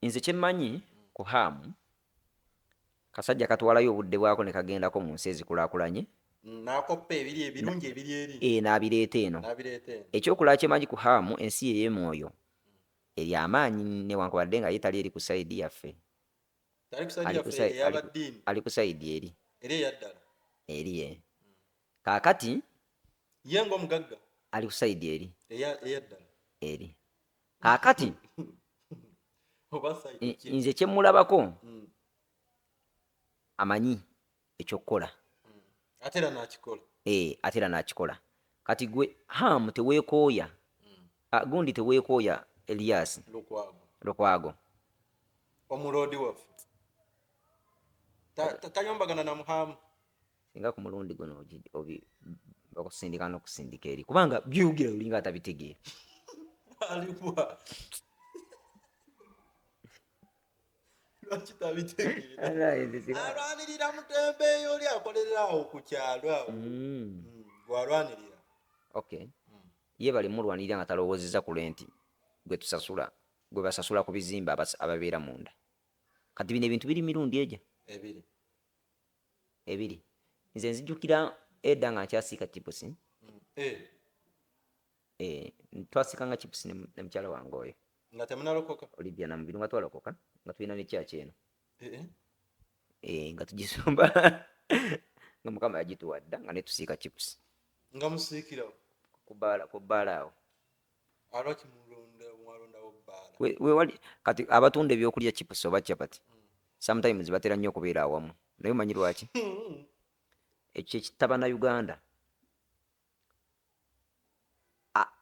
S1: Nze kyemmanyi ku Hamu kasajja katwalayo obudde bwako ne kagendako mu nsi ezikulaakulanye
S2: n'akoppa ebirungi ebiri eri
S1: n'abireeta eno. Ekyokulaba kyemanyi ku Hamu ensi ye y'emwoyo eri amaanyi newankubadde nga ye tali eri ku sayidi yaffe. Ali ku sayidi eri ye. Kaakati
S2: ye ng'omugagga
S1: ali ku sayidi eri
S2: eyaddala
S1: eri. Kaakati nze kyemulabako amanyi ekyokukola
S2: ate era n'akikola. Kati gwe Hamu teweekooya gundi teweekooya Erias Lukwago omuloodi waffe tayombagana na Hamu
S1: singa ku mulundi guno okusindika n'okusindika eri kubanga byugira olinga atabitegeera.
S2: Alikuwa lwaki tabitegeera? Alwanirira Mutembeeyi oli akolera awo ku kyalo awo. Gwalwanirira.
S1: Okay. Ye bali mulwanirira nga talowoozezza ku lenti gwe basasula ku bizimba ababeera munda. Kati bino ebintu biri mirundi egyo ebiri. Nze nzijukira edda nga nkyasiika chipusi. Twasiikanga chipusi ne mukyala wange oyo
S2: nga temunalokoka
S1: Olivia na mubiri nga twalokoka nga tulina ne kyaki eno nga tugisumba nga Mukama yagituwadda nga ne tusiika chipusi
S2: nga musiikira
S1: ku bbaala awo.
S2: Alwaki mwalondawo bbaala?
S1: Wewali kati abatunda ebyokulya chipusi oba chapati sometimes batera nnyo okubeera awamu. Naye omanyi lwaki? Ekyo ekitaba na Uganda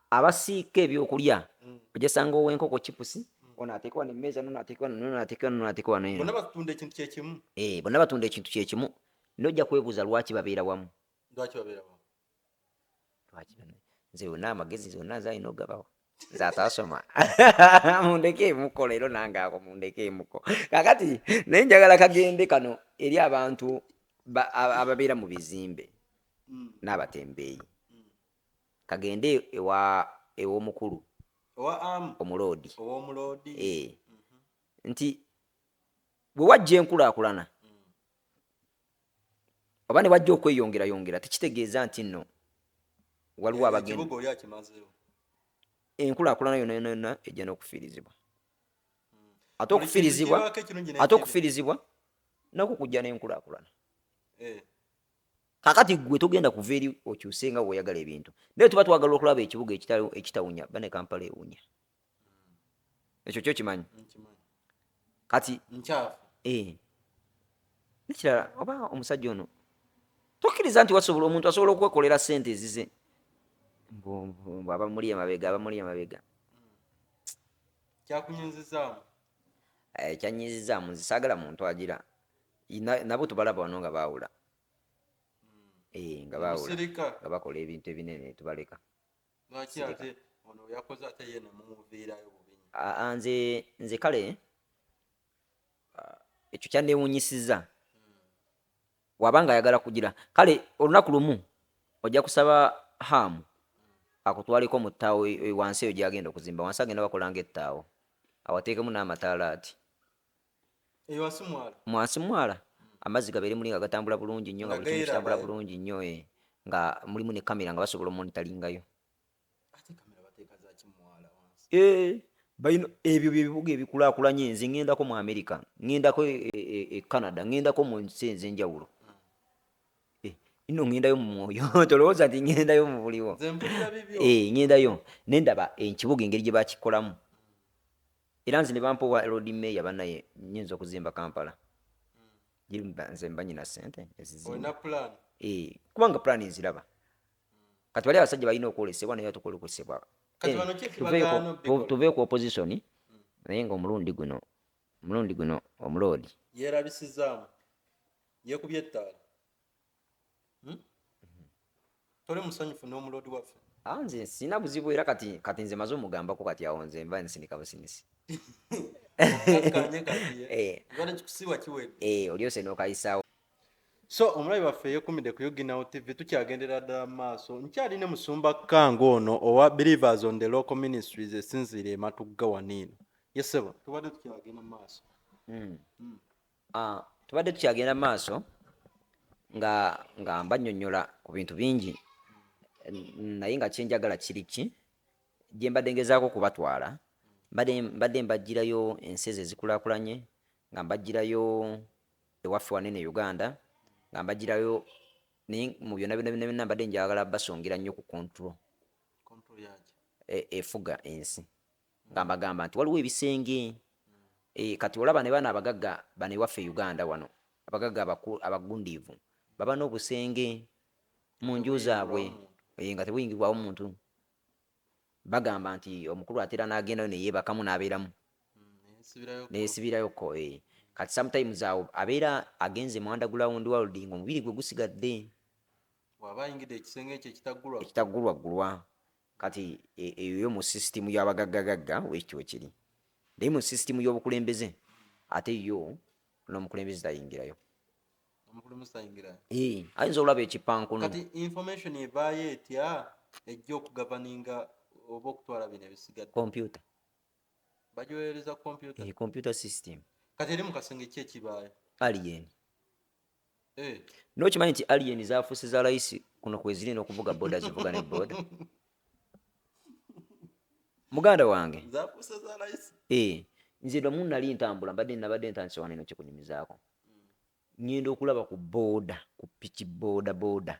S1: abasiika ebyokulya ogyesanga ow'enkoko chipusi ono ateekwa ne mmeeza nono ateekwa nono ateekwa nono ateekwa nono
S2: bonna batunda ekintu kyekimu
S1: bonna batunda ekintu kyekimu nojja kwebuuza lwaki babeera wamu
S2: lwaki babeera wamu
S1: nze yonna amagezi zonna nze alina ogabawo nze ataasoma mundekeemuko leero nange ako mundekeemuko kakati naye njagala kagende kano eri abantu ababeera mu bizimbe n'abatembeeyi kagende ew'omukulu omuloodi nti bwe wajja enkulaakulana oba ne wajja okweyongerayongera tekitegeeza nti nno waliwo abagenda enkulaakulana yonna ejja n'okufiirizibwa ate okufiirizibwa nakwo kujja n'enkulaakulana kakati gwe togenda kuva eri okyuse nga weoyagala ebintu naye tuba twagala okulaba ekibuga ekitawunya bane Kampala ewunya ekyo kyo kimanyi kati nekirala oba omusajja ono tokkiriza nti omuntu asobola okwekolera ssente ezize abamuli emabega kyanyizizaamu nze saagala muntu agira nabo tubalaba wano nga baawula nga bakola ebintu ebinene tubaleka nze kale ekyo kyandewunyisiza wabanga ayagala kugira kale olunaku lumu ojja kusaba hamu akutwaliko mu ttaawo wansi eyo gyagenda okuzimba wansi agenda bakolanga ettaawo awateekemu n'amataala ati mwansi mwala amazzi gabeere muli nga gatambula bulungi nnyo nga buli kimu kitambula bulungi nnyo nga mulimu ne kamera nga basobola omonitalingayo ebyo byebibuga ebikulaakulanye nze ŋŋendako mu America ŋŋendako e Canada ŋŋendako mu nsi ez'enjawulo ino ŋŋendayo mu mwoyo tolowooza nti ŋŋendayo mu buliwo ŋŋendayo nendaba ekibuga engeri gye bakikolamu era nze ne bampa owa road mayor bannaye nnyinza okuzimba Kampala nze mba nyina ssente ezizimba kubanga plan nziraba kati bali abasajja balina okwolesebwa naye tukwolesebwa tuve ku opposition naye nga omulundi guno omuloodi
S2: yerabisizaamu yekubye ettaala toli musanyufu n'omuloodi waffe
S1: nze sina buzibu era kati nze maze omugambako kati awo nze mba nsindika businisi olyose n'okayisaawo
S2: so omulabi waffe yekumidde ku Yoginawo TV tukyagendera ddala mu maaso nkyali ne Musumba Kango ono owa Believers on the Local Ministries esinziire ematugga waniino yesebo tubadde tukyagenda mu maaso
S1: tubadde tukyagenda mu maaso nga mbannyonnyola ku bintu bingi naye nga kyenjagala kiri ki gye mbadde ngezaako kubatwala mbadde mbagirayo ensi ezikulaakulanye nga mbagirayo ewaffe wanene Uganda nga mbagirayo naye mu byonna byonna mbadde njagala basongera nnyo ku control efuga ensi nga mbagamba nti waliwo ebisenge kati olaba ne bana abagagga bano ewaffe Uganda wano abagagga abagundiivu baba n'obusenge mu nju zaabwe nga tebuyingibwawo muntu bagamba nti omukulu atera n'agendayo neyeebakamu n'abeeramu neyesibirayoko kati sometimes awo abeera agenze mu underground world nga omubiri gwe gusigadde ekitaggulwaggulwa kati eyo mu sisitimu y'abagaggagagga wekityo kiri naye mu sisitimu y'obukulembeze ate yo n'omukulembeze tayingirayo ayinza olaba ekipankuno
S2: kati information evaayo etya ejja okugavaninga oba okutwala bino ebisigadde
S1: computer
S2: bagiweereza
S1: computer system
S2: kati eri mu kasenge ki ekibaayo
S1: alien nokimanyi nti alien zafuuse za layisi kuno kweziri n'okuvuga boda zivuga ne boda muganda wange
S2: zafuuse za layisi
S1: nze lwamu nali ntambula nabadde ntandise wano eno kikunyumizaako ngenda okulaba ku booda ku piki booda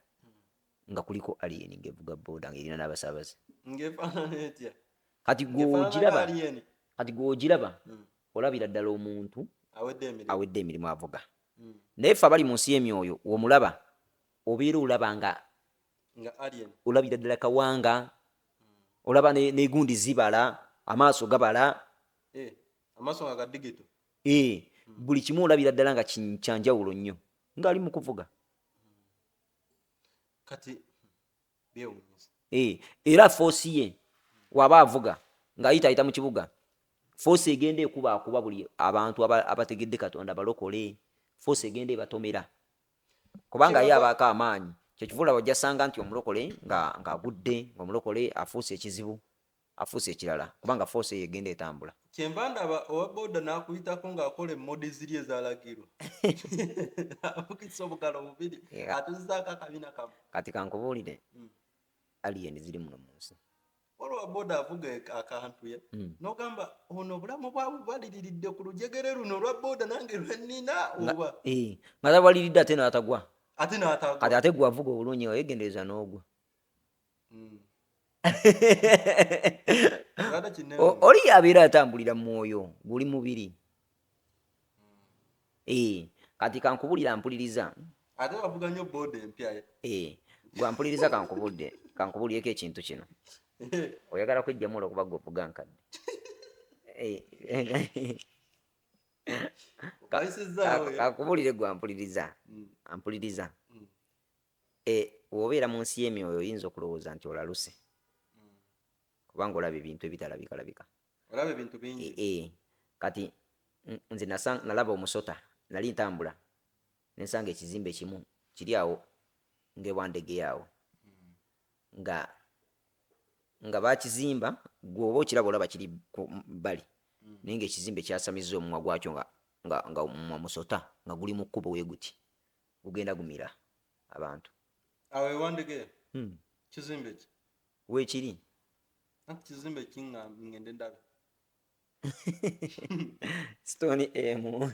S1: nga kuliko alien ng'evuga booda ng'erina n'abasaabaze
S2: ng'efaanana etya
S1: kati gw'ogiraba olabira ddala omuntu awedde emirimu avuga naye ffe abali mu nsi y'emyoyo w'omulaba obeera olaba nga olabira ddala kawanga olaba n'egundi zibala amaaso gabala
S2: amaaso nga ga digital.
S1: Buli kimu olabira ddala nga kyanjawulo nnyo ng'ali mu kuvuga.
S2: Kati byewuunyisa.
S1: Era foosi ye waba avuga ng'ayita mu kibuga, foosi egenda ekuba buli abantu abategedde Katonda balokole, foosi egenda ebatomera kubanga ye abaako amaanyi. Kyekivula wajja sanga nti omulokole ng'agudde, ng'omulokole afuuse ekizibu, afuuse ekirala kubanga foosi eyo egenda etambula.
S2: Kyenva ndaba owa boda n'akuyitako ng'akola emmodi ziri ezalagirwa. Avugisa obugalo bubiri atuzizaako akabina kamu.
S1: Kati kankubuulire alien ziri muno mu nsi.
S2: Olwa boda avuga akantu ye n'ogamba ono obulamu bwabwe bwaliriridde ku lujegere luno olwa boda nange lwennina oba.
S1: Nga tabwaliridde ate n'atagwa.
S2: Ate n'atagwa.
S1: Kati ate gwe avuga obulungi weegendereza n'ogwa. Oli abeera atambulira mu mwoyo guli mubiri. Kati kankubulira mpuliriza.
S2: Ate wavuga nnyo boda empya ye.
S1: Gwa mpuliriza kankubulyeko ekintu kino. Oyagala kwejjamu olwokuba gwe ovuga nkadde. Kankubulire gwa mpuliriza. Ampuliriza. Bw'obeera mu nsi y'emyoyo oyinza okulowooza nti olaluse. Kubanga olaba ebintu ebitalabika.
S2: Olaba ebintu bingi.
S1: Kati nze nalaba omusota, nali ntambula nensanga ekizimbe kimu kiri awo ng'ewandege awo nga bakizimba, gwe oba okiraba olaba kiri ku bbali naye ng'ekizimbe kyasamizza omumwa gwakyo nga omumwa musota nga guli mu kkubo we guti gugenda gumira abantu.
S2: Awo ewandege kizimbe ki
S1: weekiri
S2: kizimbe ngende ndabe.
S1: Stone emu.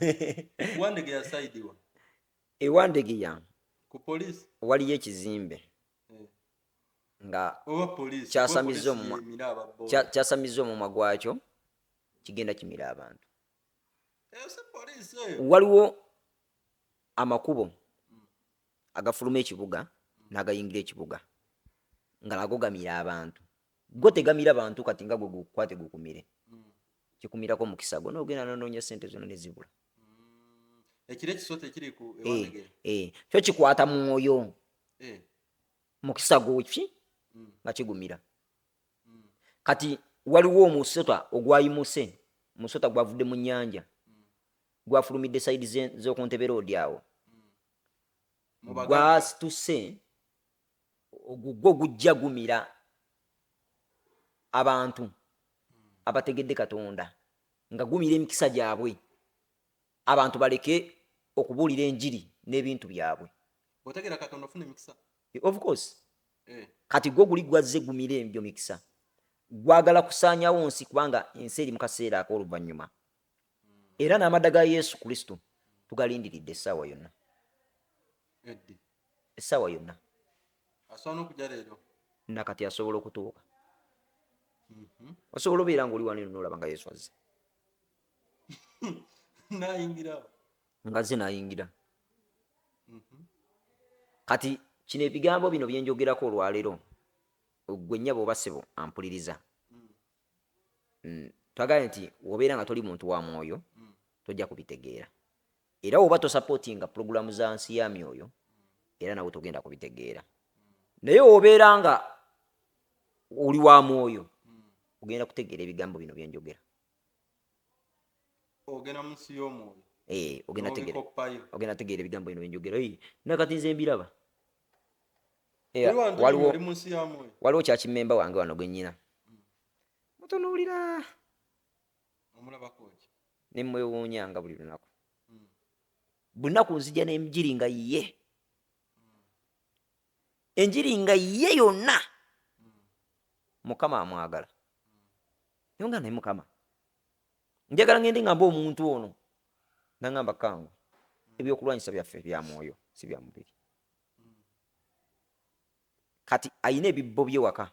S2: Wandege ya saidiwa.
S1: Ewandege ya
S2: ku police
S1: waliyo ekizimbe nga
S2: oba police
S1: kyasamizza omumwa gwakyo kigenda kimira abantu.
S2: Police
S1: waliwo amakubo agafuluma ekibuga n'agayingira ekibuga nga nago gamira abantu. Go tegamira abantu kati nga gwe gukwate gukumire. Kikumirako mukisa gwo n'ogenda n'onoonya ssente zonna ne zibula.
S2: Ekire kisote kiri ku ewandege.
S1: Kyo kikwata mu mwoyo. Mukisa gwo ki nga kigumira. Kati waliwo omusota ogwayimuse, omusota gwavudde mu nnyanja gwafulumidde sayidi z'okuntebe roodi awo. Gwasituse ogwo gujja gumira abantu abategedde Katonda nga gumira emikisa gyabwe, abantu baleke okubuulira enjiri n'ebintu byabwe.
S2: Otegera Katonda ofuna emikisa.
S1: Of course. Kati gwo guli gwazze gumira ebyo mikisa. Gwagala kusaanyawo nsi kubanga ensi eri mu kaseera ak'oluvannyuma. Era n'amadda ga Yesu Kristo tugalindiridde essaawa yonna. Essaawa yonna.
S2: Asobola okujja leero.
S1: Nakati asobola okutuuka. Osobola obeera ng'oli wano n'olaba nga Yesu azze.
S2: N'ayingira.
S1: Nga azze n'ayingira. Kati kino ebigambo bino bye njogerako olwaleero gwe nnyabo oba ssebo ampuliriza. Twagala nti obeera nga toli muntu wa mwoyo tojja kubitegeera. Era oba tosapootinga pulogulaamu za nsi ya myoyo era nawe togenda kubitegeera. Naye obeera nga oli wa mwoyo ogenda kutegeera ebigambo bino bye njogera.
S2: Ogenda mu nsi y'omwoyo.
S1: Ogenda tegeera ebigambo bino bye njogera. Nakati nze mbiraba. Waliwo kyakimemba wange wano gwe nnyina. Mutunuulira.
S2: Omulabako ki?
S1: Ne mwewuunyanga buli lunaku. Buli lunaku nzija n'enjiri nga ye. Enjiri nga ye yonna. Mukama amwagala. Yonga naye Mukama. Njagala ngende ngamba omuntu ono. Nangamba kangu. Ebyokulwanyisa byaffe bya mwoyo si bya mubiri. Kati ayina ebibbo bye waka.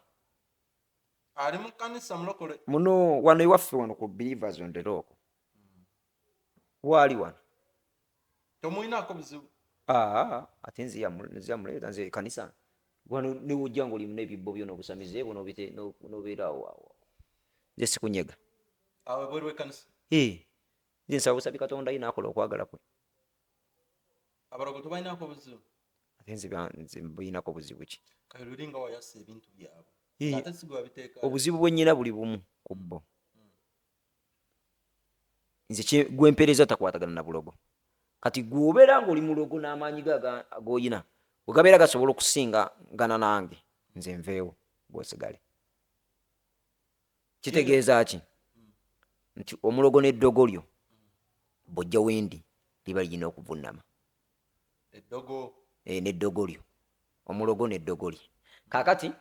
S2: Ali mu kanisa mulokole.
S1: Muno wano ewaffe wano ku Believers on the Rock. Wali wano.
S2: Tomuyinako buzibu.
S1: Ate nziyamuleeta nze kanisa. Wano ne wojja ng'oli mu n'ebibbo byo n'obusamize bwo n'obeera awo. Nze sikunyega.
S2: Awo bweri w'ekkanisa.
S1: nze nsaba busabi Katonda ye n'akola okwagala kwe.
S2: Abalogo tebalinako buzibu.
S1: Ate nze mbulinako buzibu ki?
S2: Kale luli nga wayasa ebintu byabwe.
S1: Eh,
S2: Ate sigwa biteeka.
S1: obuzibu bwe nnyina buli bumu ku bo. Nze gwempeereza takwatagana na bulogo. Kati gwobeera ng'oli mulogo n'amaanyi g'oyina bwe gabeera gasobola okusinga gana nange nze nveewo gwosigale. Kitegeeza ki? Nti omulogo n'eddogo lyo bw'ojja wendi liba lirina okuvunnama.
S2: Eddogo.
S1: N'eddogo lyo omulogo n'eddogo lye. Kaakati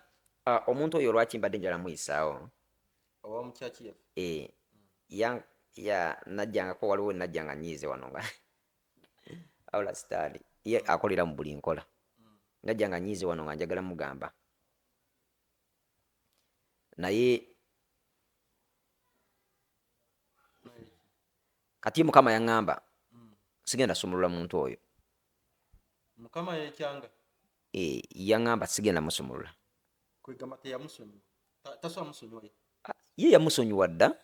S1: omuntu oyo lwaki mbadde njala muyisaawo
S2: Owa mukyaki
S1: najjangako waliwo najjanga nyiize wano nga awula sitaani ye akolera mu buli nkola. Najjanga nyiize wano nga njagala mugamba naye kati Mukama yaŋŋamba sigenda sumulula muntu oyo.
S2: Mukama yekyanga.
S1: Yaŋŋamba sigenda musumulula.
S2: Kwegamba teyamusonyiwa. Tasobola musonyiwa
S1: ye yamusonyiwa dda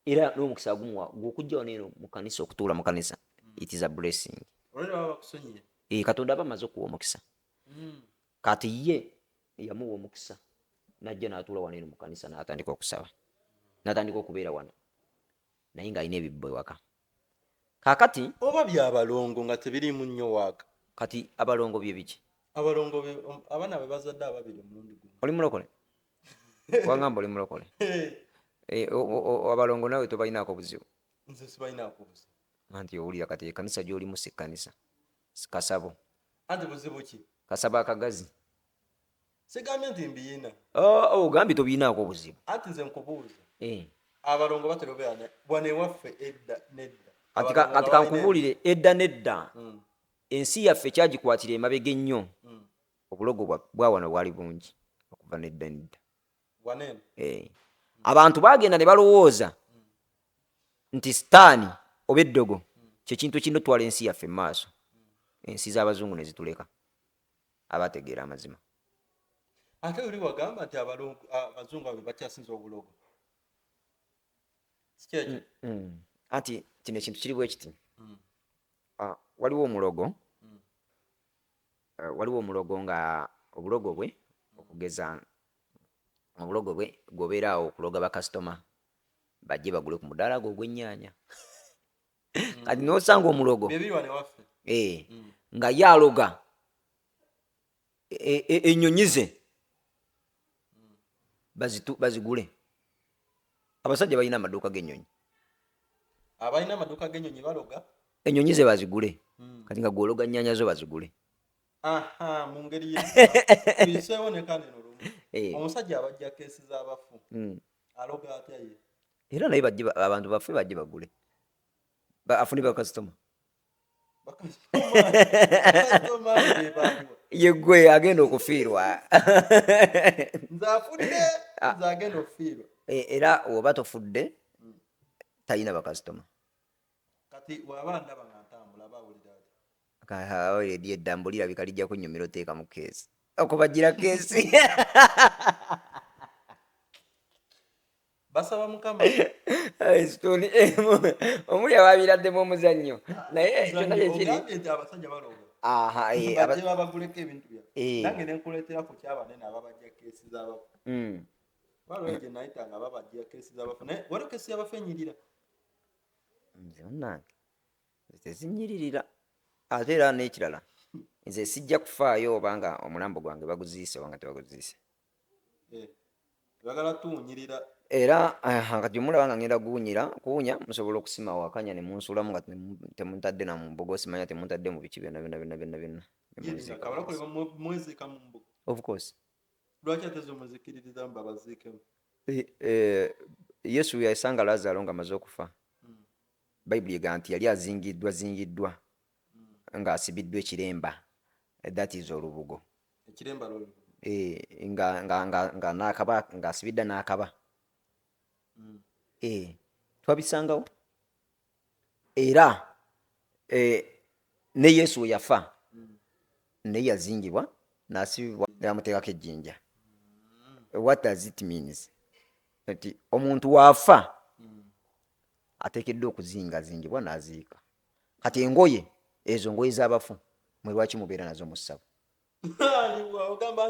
S1: era n'omukisa gumuwa gw'okujja wano eno mu kanisa okutuula mu kanisa. It is a blessing.
S2: Olwera baba bakusonyiye.
S1: Katonda aba amaze okuwa omukisa. Kati ye yamuwa omukisa n'ajja n'atuula wano eno mu kanisa n'atandika okusaba n'atandika okubeera wano naye ng'alina ebibbo ewaka. Kaakati
S2: Oba byabalongo nga tebirimu nnyo waaka.
S1: kati abalongo bye biki?
S2: Abalongo abaana be bazadde ababiri omulundi guno.
S1: Oli mulokole? Wangamba oli mulokole? Abalongo nawe tobalinaako buzibu?
S2: Nze sibalinaako buzibu.
S1: Anti owulira kati ekkanisa gy'olimu si kkanisa, kasabo.
S2: Anti buzibu ki?
S1: Kasabo akagazi.
S2: Sigambye nti mbiyina.
S1: Ogambye tobirinaako buzibu.
S2: Anti nze nkubuuza. Abalongo batera obeera bwana ewaffe edda nedda.
S1: Kati kankubuulire edda nedda ensi yaffe kyagikwatira emabega ennyo. Obulogo bwa wano bwali bungi okuva nedda nedda.
S2: Wanene.
S1: Abantu bagenda ne balowooza nti sitaani oba eddogo kyekintu kino twala ensi yaffe mu maaso. Ensi z'abazungu ne zituleka abategeera amazima.
S2: Ate oli wagamba nti abazungu abo bakyasinza obulogo. Sikyekyo.
S1: Anti kino ekintu kiri bwe kiti. Waliwo omulogo nga obulogo bwe okugeza obulogo bwe gwobeeraawo okuloga bakasitoma bajje bagule ku mudaala gwo ogw'ennyaanya. Kati n'osanga omulogo nga yaaloga ennyonyi ze bazigule. Abasajja balina amaduuka g'ennyonyi.
S2: Abalina amaduuka g'ennyonyi baloga
S1: ennyonyi ze bazigule. Kati nga gwologa nnyaanya zo bazigule.
S2: Mu ngeri tuyiseewo ne kaneno lumu. Omusajja abajja keesi z'abafu aloga atya ye?
S1: Era naye abantu baffe bajje bagule afune bakasitoma. Yegwe agenda okufiirwa.
S2: Nze afudde nze agenda okufiirwa.
S1: Era oba tofudde talina bakasitoma.
S2: Kati waba ndaba nga ntambula bawulira
S1: ati eddambulira bikalijja kunnyumira oteeka mu keesi okubagira keesi.
S2: basaba Mukama.
S1: Sitoni omuli ababiraddemu omuzannyo naye kyonna kyekiri
S2: abasajja baloga. Bajje babaguleko ebintu byabwe. Nange ne nkuleetera ku kyabanene ababajja keesi z'abafu. Waliwo gye nayitanga babajja keesi z'abafu naye waliwo keesi y'abafu enyirira.
S1: Nze munnange tezinyiririra. Ate era n'ekirala nze sijja kufaayo obanga omulambo gwange baguziise obanga tebaguziise.
S2: Bagala tuwunyirira.
S1: Era kati mulaba nga ngenda kuwunya musobola okusima wakanya ne munsulamu nga temuntadde na mumbogo simanya temuntadde mu biki byonna.
S2: Mwezika mu mbuga.
S1: Of course.
S2: Lwaki ate zomuzikiririza babaziikemu?
S1: Yesu yasanga Lazaro nga amaze okufa. Bayibuli egamba nti yali azingiddwa ng'asibiddwa ekiremba. That is olubugo.
S2: Ekiremba lolubugo.
S1: Nga n'akaba ng'asibidde n'akaba. Twabisangawo. Era ne Yesu we yafa naye yazingibwa n'asibibwa n'amuteekako ejjinja. What does it mean? Nti omuntu waafa ateekeddwa okuzingazingibwa n'aziika. Kati engoye ezo ngoye z'abafu mwe lwaki mubeera nazo mu ssabo?
S2: ogamba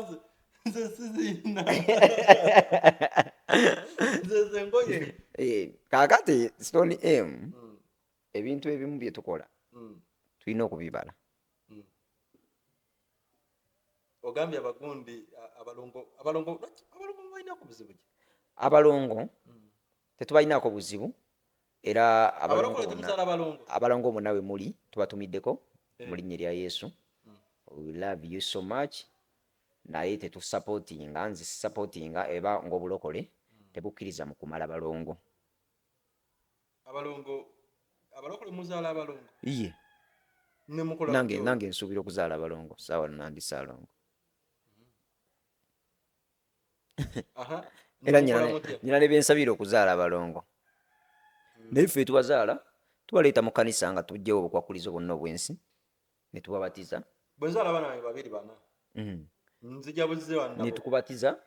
S2: nze sizina nze engoye.
S1: Kaakati Stone M ebintu ebimu bye tukola tulina okubibala.
S2: Ogambye abagundi abalongo balina ku buzibu ki?
S1: Abalongo tetubalinaako buzibu era abalongo bonna we muli tubatumiddeko mu linnya lya Yesu. We love you so much. Naye tetusupportinga, nze supportinga eba ng'obulokole tebukkiriza mu kumala balongo.
S2: Abalokole muzaala abalongo?
S1: Iye. Nange nsuubira okuzaala abalongo saawa nandi saalongo. Era nyina ne bensabira okuzaala abalongo. Naye ffe tubazaala tubaleeta mu kanisa nga tujjewo obukwakulizo bwonna obw'ensi ne tubabatiza.
S2: Bwe nzaala abaana bange 2 bana nzija buzze wannabo.
S1: Ne tukubatiza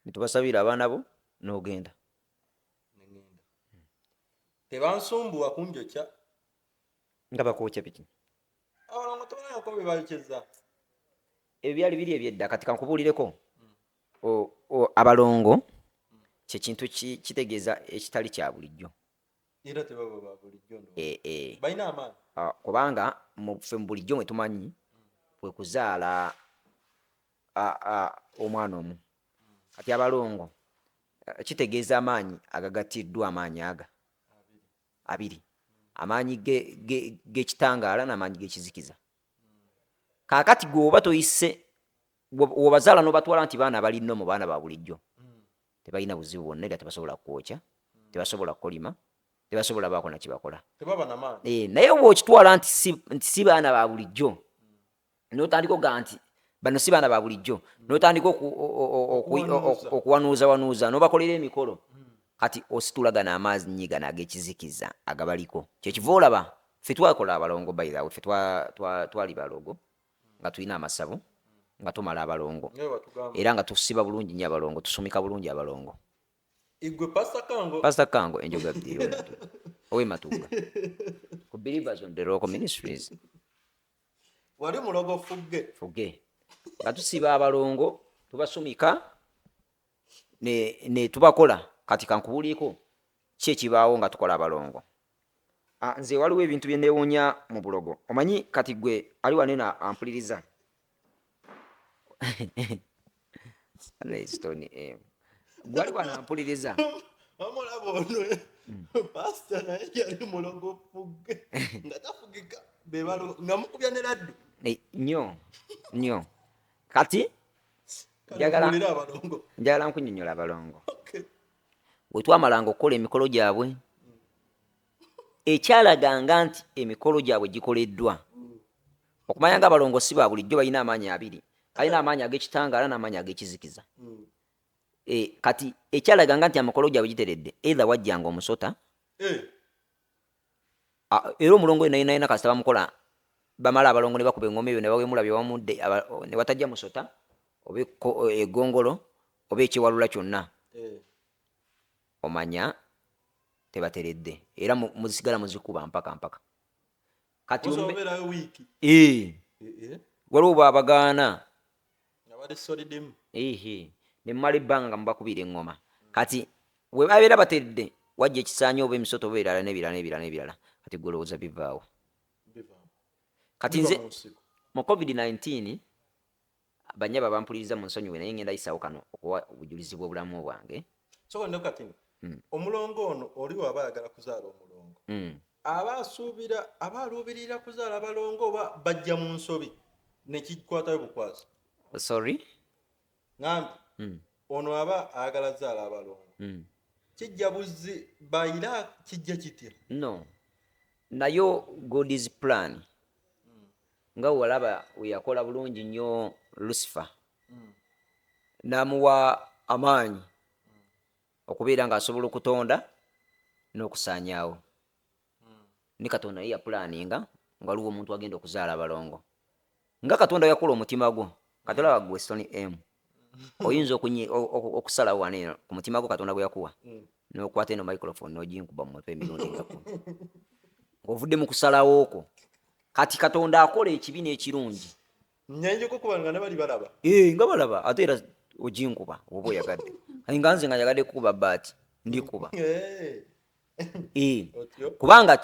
S1: ne tubasabira abaana bo n'ogenda.
S2: Tebansumbuwa kunjokya.
S1: Nga bakwokya biki?
S2: Abalongo tebalabako bye bayokyeza.
S1: Ebyo byali biri ebyedda. Kati kankubuulireko. Abalongo kye kintu kitegeeza ekitali kya bulijjo.
S2: Era tebaba ba bulijjo ndo. Balina amaanyi.
S1: Kubanga ffe mu bulijjo mwe tumanyi bwe kuzaala omwana omu. Kati abalongo kitegeeza amaanyi agagattiddwa amaanyi aga abiri. Amaanyi g'ekitangaala n'amaanyi g'ekizikiza. Kaakati gwoba toyise wobazaala n'obatwala nti baana bali nno mu baana ba bulijjo tebalina buzibu bwonna era tebasobola kwokya, tebasobola kolima, tebasobola baako na kibakola.
S2: Tebaba na maanyi.
S1: Naye bw'okitwala nti si baana ba bulijjo n'otandika oga nti bano si baana ba bulijjo n'otandika okuwanuuza n'obakolera emikolo kati ositulagana amaanyi gano ag'ekizikiza agabaliko. Kyekiva olaba ffe twakola abalongo bayirawe ffe twali balogo nga tulina amasabo nga tumala abalongo era nga tusiba bulungi nnyo abalongo, tusumika bulungi abalongo.
S2: Igwe
S1: Pastor Kango enjoga bdiyo owe Matuga ku Believers on the Rock Ministries.
S2: Wali mulogo Fugge nga tusiba abalongo tubasumika ne tubakola. Kati kankubuuliko ki ekibaawo nga tukola abalongo. Nze waliwo ebintu bye neewuunya mu bulogo. Omanyi kati gwe ali wanena ampuliriza Stone M. Gwali wanampuliriza. Amulabo ono pastor naye yali mulogo Fugge nga tafugika bebalo nga mukubya ne laddu. Nnyo. Kati njagala nkunnyonnyola abalongo. Bwe twamalanga okukola emikolo gyabwe ekyalaganga nti emikolo gyabwe gikoleddwa okumanya nga abalongo si ba bulijjo balina amaanyi abiri. Balina amaanyi ag'ekitangaala n'amaanyi ag'ekizikiza. Kati ekyalaganga nti amakolo gyabwe giteredde either wajjanga omusota era omulongo yenayina kasita bamukola bamala abalongo ne bakuba engoma eyo ne bawemula bye wamudde ne watajja musota oba egongolo oba ekiwalula kyonna omanya tebateredde era muzisigala muzikuba mpaka. Kati waliwo babagaana ne mumala ebbanga nga mubakubira engoma. Kati we babeera bateredde wajja ekisaanyi oba emisota oba ebirala kati gwe olowooza bivaawo. Kati nze mu COVID-19 banyaba bampuliriza mu nsonyiwe naye ngenda yisaawo kano okuwa obujulizi bw'obulamu bwange. Omulongo ono oli waba ayagala kuzaala omulongo abaaluubirira kuzaala abalongo oba bajja mu nsobi nekikwatayo bukwazi.
S1: Sorry?
S2: Ngambi ono aba ayagala zaala abalongo kijja buzzi bayira kijja kitya?
S1: No. Nayo God is plan. Nga walaba yakola bulungi nnyo Lucifer n'amuwa amaanyi okubeera ng'asobola okutonda n'okusaanyaawo. Ne Katonda ye yapulaninga nga waliwo omuntu agenda okuzaala abalongo. Nga Katonda yakola omutima gwo katolaba gwe Stone M oyinza okusalawo waneeno ku mutima gwo Katonda gwe yakuwa n'okwata eno microphone n'oginkuba mu mutwe emirundi nga 10 ng'ovudde mu kusalawo okwo kati Katonda akola ekibi n'ekirungi
S2: nyanjiko kubanga ne bali balaba
S1: nga balaba ate era oginkuba oba oyagadde kati nga nze nga nyagadde kukuba baati ndikuba kubanga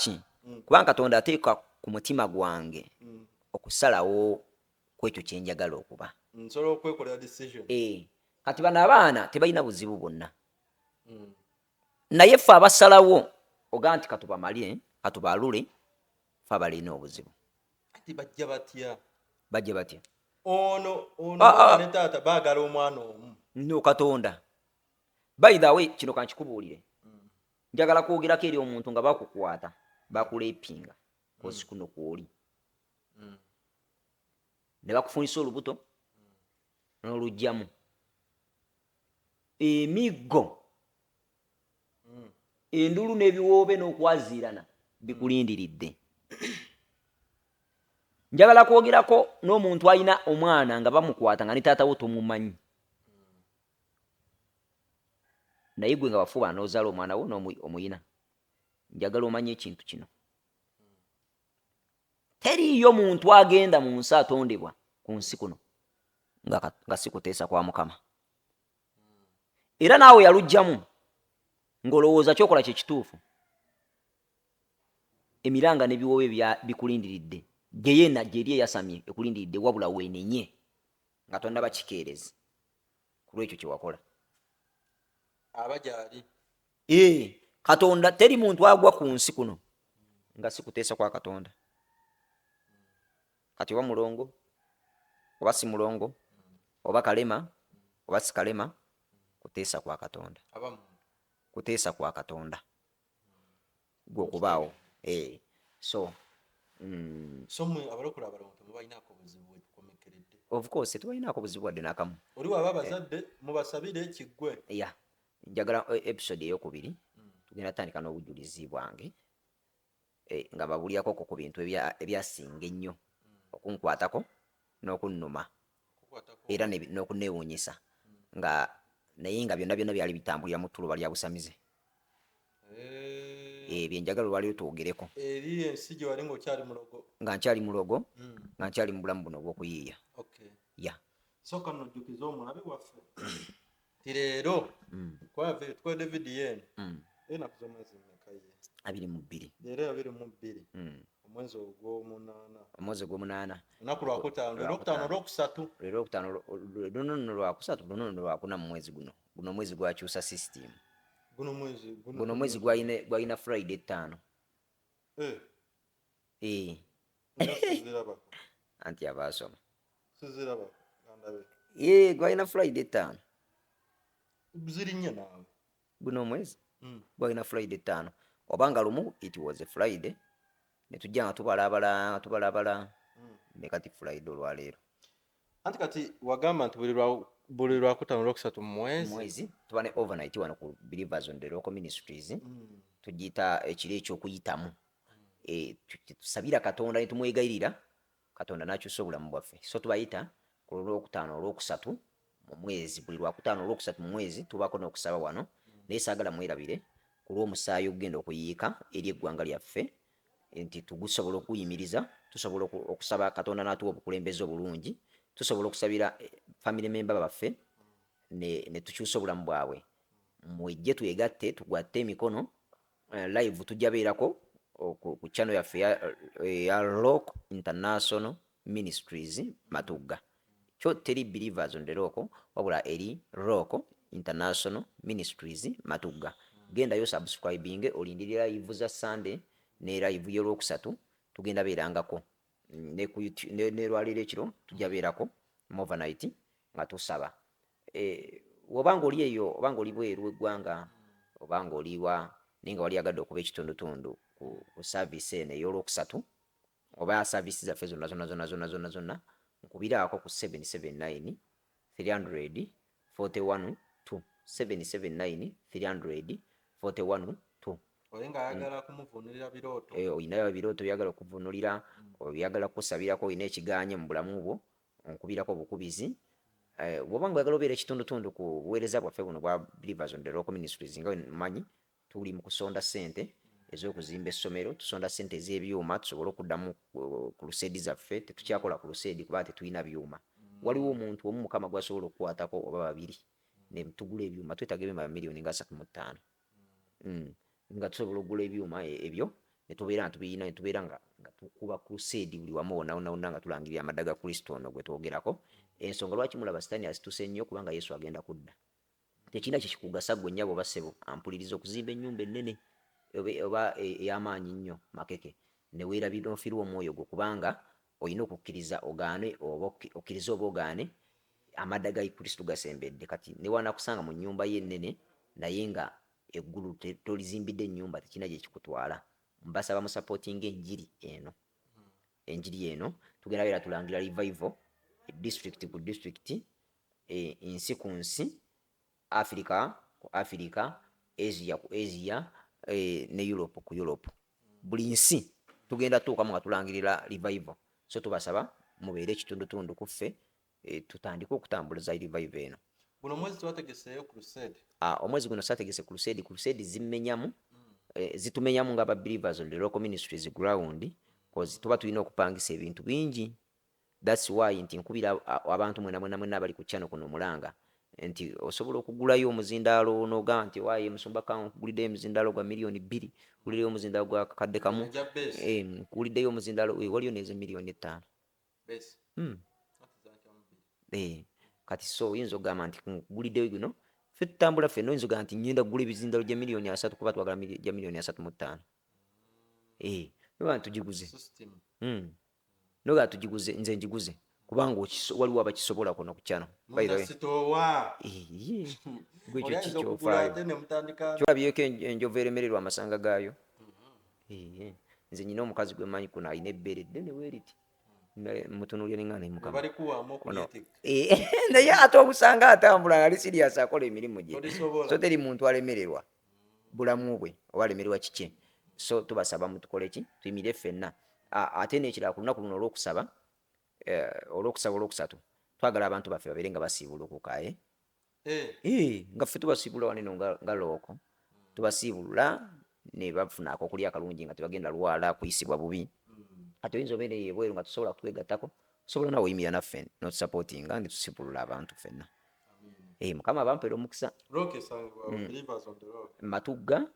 S1: kubanga Katonda ateeka ku mutima gwange okusalawo kwekyo kye njagala okuba
S2: nsobola okwekolera decision
S1: kati bano abaana tebalina buzibu bwonna naye ffe abasalawo ogaa nti katubamalye katubalule ffe abalina obuzibu
S2: ati bajja batya ono ne taata baagala omwana omu
S1: no Katonda by the way kino kankikubuulire njagala kwogerako eri omuntu nga bakukwata bakulepinga kozi kuno kwoli ne bakufunisa olubuto n'olugjamu emiggo endulu n'ebiwoobe n'okwaziirana bikulindiridde njagala kwogerako n'omuntu alina omwana nga bamukwata nga ne taatawo tomumanyi naye gwe nga bafuba n'ozaala omwana wo omuyina njagala omanye ekintu kino teriiyo muntu agenda mu nsi atondebwa ku nsi kuno nga si kuteesa kwa Mukama era naawe yalugjamu ng'olowooza kyokola kye kituufu emiranga n'ebiwoobe bikulindiridde gye yenna gye eri eyasamye ekulindiridde wabula weenenye nga tonnaba kikeerezi ku lwekyo kye wakola
S2: abajaali
S1: Katonda teri muntu agwa ku nsi kuno nga si kuteesa kwa Katonda kati oba mulongo oba si mulongo oba kalema oba si kalema kuteesa kwa Katonda kuteesa kwa Katonda gwe okubaawo so
S2: mwe abalokole abalongo temubalinaako buzibu bwetukomekeredde
S1: of course tebalinaako buzibu wadde n'akamu
S2: oli waba abazadde mubasabire kiggwe
S1: njagala episode eyokubiri tugenda tandika n'obujulizi bwange nga babulyako ku bintu ebyasinga ennyo okunkwatako n'okunnuma era n'okunneewuunyisa naye nga byonna byali bitambulira mu ttuluba lya busamize byenjagala olwaliyo twogereko
S2: eri ensi gye wali ng'okyali mulogo
S1: nga nkyali mulogo nga nkyali mu bulamu buno obw'okuyiiya
S2: sooka nojjukiza omulabe waffe ti leero twede vidiyo eno enaku z'omwezi mmeka ye 22 leero 22 omwezi ogw'omunaana olunaku lwakutaano
S1: lwakusatu luno lwakuna mu mwezi guno omwezi gwakyusa system guno mwezi gwalina Friday 5 anti abaasoma gwalina Friday 5
S2: zirinya naawe
S1: guno omwezi gwalina Friday 5 obanga lumu it was a Friday ne tujja nga tubalabala ne kati Friday olwaleero
S2: anti kati wagamba nti buli lwakutaano lwokusatu mu mwezi
S1: tuba ne overnight wano ku Believers on the Local Ministries tugiyita ekiro ekyokuyitamu tusabira Katonda ne tumwegayirira Katonda n'akyusa obulamu bwaffe so tubayita ku lwokutaano olwokusatu mu mwezi buli lwakutaano olwokusatu mu mwezi tubaako n'okusaba wano naye saagala mwerabire ku lw'omusaayi okugenda okuyiika eri eggwanga lyaffe nti tugusobola okuyimiriza tusobola okusaba Katonda n'atuwa obukulembeze obulungi tusobola okusabira family member baffe ne tukyusa obulamu bwabwe mwejje twegatte tugwatte emikono live tujja beerako ku channel yaffe ya Rock International Ministries Matugga kyo teri Believers on the Rock wabula eri Rock International Ministries Matugga gendayo subscribing olindirira live za Sunday ne live y'olwokusatu tugenda beerangako ne ku YouTube ne lwaliro ekiro tujja beerako overnight nga tusaba obanga oli eyo obanga oli bweru eggwanga obanga oliwa ninga wali agadde okuba ekitundutundu ku service eno ey'olwokusatu oba service zaffe zonna nkubiraako ku 779 300 41 2 779 300 41 2
S2: oyenga ayagala kumuvunulira birooto
S1: oyinayo ebirooto byagala okuvunulira byagala kusabirako oyina ekiganye mu bulamu bwo onkubirako obukubizi bw'oba nga oyagala obeera ekitundutundu ku buweereza bwaffe buno bwa Believers on the Local Ministries nga mmanyi tuli mu kusonda ssente ez'okuzimba essomero, tusonda ssente ez'ebyuma tusobole okuddamu ku luseedi zaffe. Tetukyakola ku luseedi kuba tetulina byuma. Waliwo omuntu omu Mukama gw'asobola okukwatako oba babiri ne tugula ebyuma, twetaaga ebyuma miliyoni nga 35 nga tusobola okugula ebyuma ebyo ne tubeera nga tubiyina, ne tubeera nga tukuba crusade buli wamu wonna nga tulangirira amadda ga Kristo ono gwe twogerako. Ensonga lwaki mulaba Sitaani asituse nnyo, kubanga Yesu agenda kudda. Tekina kikugasa gwe nnyabo oba ssebo ampuliriza okuzimba ennyumba ennene oba ey'amaanyi nnyo makeke ne weerabira ofirwa omwoyo gwo, kubanga olina okukkiriza ogaane oba okkirize oba ogaane amadda ga Kristo gasembedde. Kati ne wanakusanga mu nnyumba ye ennene naye nga eggulu tolizimbidde ennyumba, tekina gye kikutwala. Mbasaba musapootinga enjiri eno tugenda beera tulangira revival district ku district, ensi ku nsi, Africa ku Africa, Asia ku Asia, ne Europe ku Europe. Buli nsi tugenda tuukamu nga tulangirira revival. So tubasaba mubeere ekitundutundu ku ffe, tutandike okutambuliza revival eno.
S2: Buno mwezi twategeseeyo crusade.
S1: Omwezi guno saategese crusade zimenyamu, zitumenyamu nga believers on the local ministries ground, cause tuba tulina okupangisa ebintu bingi. That's why nti nkubira abantu mwena abali ku channel kuno mulanga nti osobola okugulayo omuzindaalo n'ogamba nti waaye Musumba Kang nkuguliddeyo omuzindaalo gwa miliyoni 2, nguliddeyo omuzindaalo gwa kadde kamu, nkuguliddeyo omuzindaalo waliyo n'ezo miliyoni 5. Kati so oyinza okugamba nti nkuguliddeyo guno, ffe tutambula ffenna oyinza okugamba nti ngenda kugula ebizindaalo gya miliyoni 3 kuba twagala gya miliyoni 3.5. Noga tugiguze. Noga tugiguze, nze njiguze kubanga waliwo abakisobola kuno ku channel. By the way, gwe kyolabyeko enjovu eremererwa amasanga gaayo. Nze nyina omukazi gwe mmanyi kuno alina ebbeere ddene weeriti, mutunuulye n'engana Mukama. Naye ate obusanga atambula ali serious akola emirimu gye, so teri muntu alemererwa bulamu bwe oba alemererwa kiki. So tubasaba mutukole ki, tuyimire ffenna. Ate n'ekirala ku lunaku luno olwokusatu twagala abantu baffe babeere nga basiibulukuka, nga ffe tubasiibula waneno nga looko, tubasiibulula ne bafuna akokulya akalungi nga tebagenda lwala kuyisibwa bubi. Kati oyinza obeera ebweru nga tusobola kutwegattako, sobola nawe oyimira naffe notusapootinga ne tusiibulula abantu ffenna. Mukama abampeera omukisa. Matugga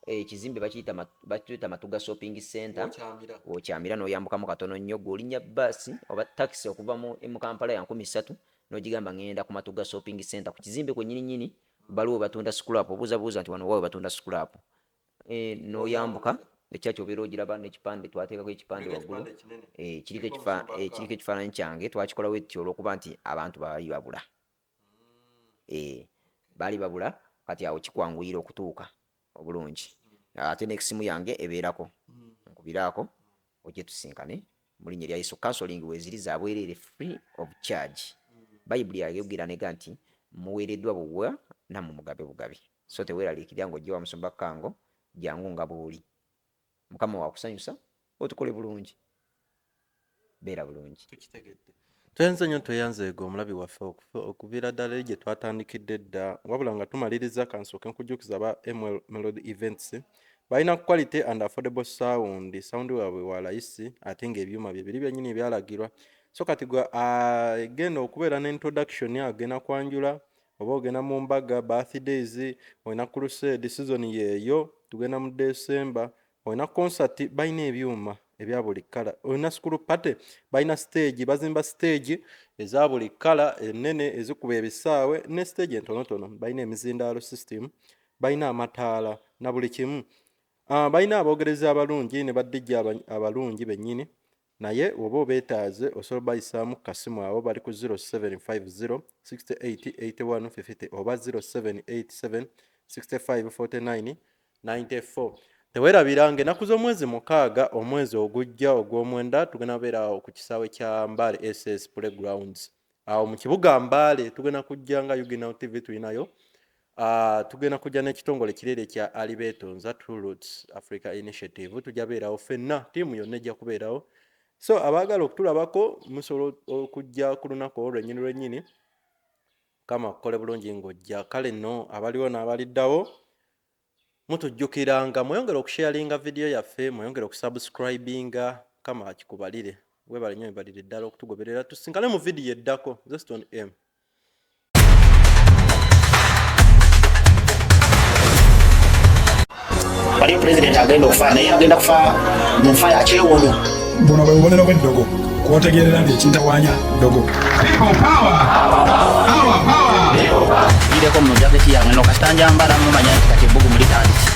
S1: ekizimbe bakiyita Matugga Shopping Center. Okyamira n'oyambukamu katono nnyo, gw'olinnya bbaasi oba takisi okuva mu Kampala ya 13 n'ogigamba ngenda ku Matugga Shopping Center. Ku kizimbe kwennyini baliwo batunda scrap, obuuzabuuza nti wano waawe batunda scrap. N'oyambuka ekyaki obeera ogiraba n'ekipande, twateekako ekipande waggulu, kiriko ekifaananyi kyange. Twakikolawo etyo olw'okuba nti abantu baali babula, kati awo kikwanguyira okutuuka obulungi. Ate n'ekisimu yange ebeerako, nkubiraako ojje tusinkane mu linnya lya Yesu. Counseling weeziri za bwereere, free of charge. Bayibuli yayogera nega nti muweereddwa buwa nammwe mugabe bugabi. So teweeraliikirira ng'ojje wa Musumba Kang, jangu nga bw'oli. Mukama waakusanyusa, otukole bulungi, beera bulungi.
S2: Tuyanze nnyo tweyanzeego omulabi waffe okuviira ddala gye twatandikidde dda, wabula nga tumaliriza kansooke nkujjukiza ba ML Melody Events balina quality and affordable sound waabwe wa layisi ate ng'ebyuma bye biri byennyini byalagirwa. So kati gwe agenda okubeera n'introduction, agenda kwanjula oba ogenda mu mbaga, birthdays, olina crusade season yeeyo, tugenda mu December, olina concert, balina ebyuma ebya buli kala. Olina school party, balina stage, bazimba stage eza buli kala, ennene ezikuba ebisaawe ne stage entonotono, balina emizindaalo system, balina amataala na buli kimu. Balina aboogerezi abalungi ne badijja abalungi bennyini, naye oba obeetaaze osobola bayisaamu kasimu abo bali ku 0750 688150 oba 0787 6549 94. Teweerabiranga ennaku z'omwezi 6 omwezi ogujja ogw'omwenda tugenda beera ku kisaawe kya Mbale SS Playgrounds. Awo mu kibuga Mbale tugenda kujja nga Ugina TV tulinayo. Tugenda kujja n'ekitongole kirere kya Alibetonza True Roots Africa Initiative. Tujja beerawo ffenna, ttiimu yonna ejja kubeerawo. So abaagala okutulabako musobola okujja ku lunaku olwo lwennyini. Kama kukole bulungi ng'ojja. Kale nno abaliwo n'abaliddawo, mutujjukiranga mweyongere okusharinga video yaffe mweyongere okusubscribinga kama akikubalire webale nnyo ebalire ddala okutugoberera tusinkane mu video eddako nze Stone M.
S3: wali president agenda okufa naye agenda kufa mu nfa ya kyewono.
S4: buno bwe bubonero bw'eddogo kwotegeerera nti ekintawanya ddogo.
S3: Ireko mu jaketi yange no kasitanja mbala mumanya nti kati ebbugumu litandise.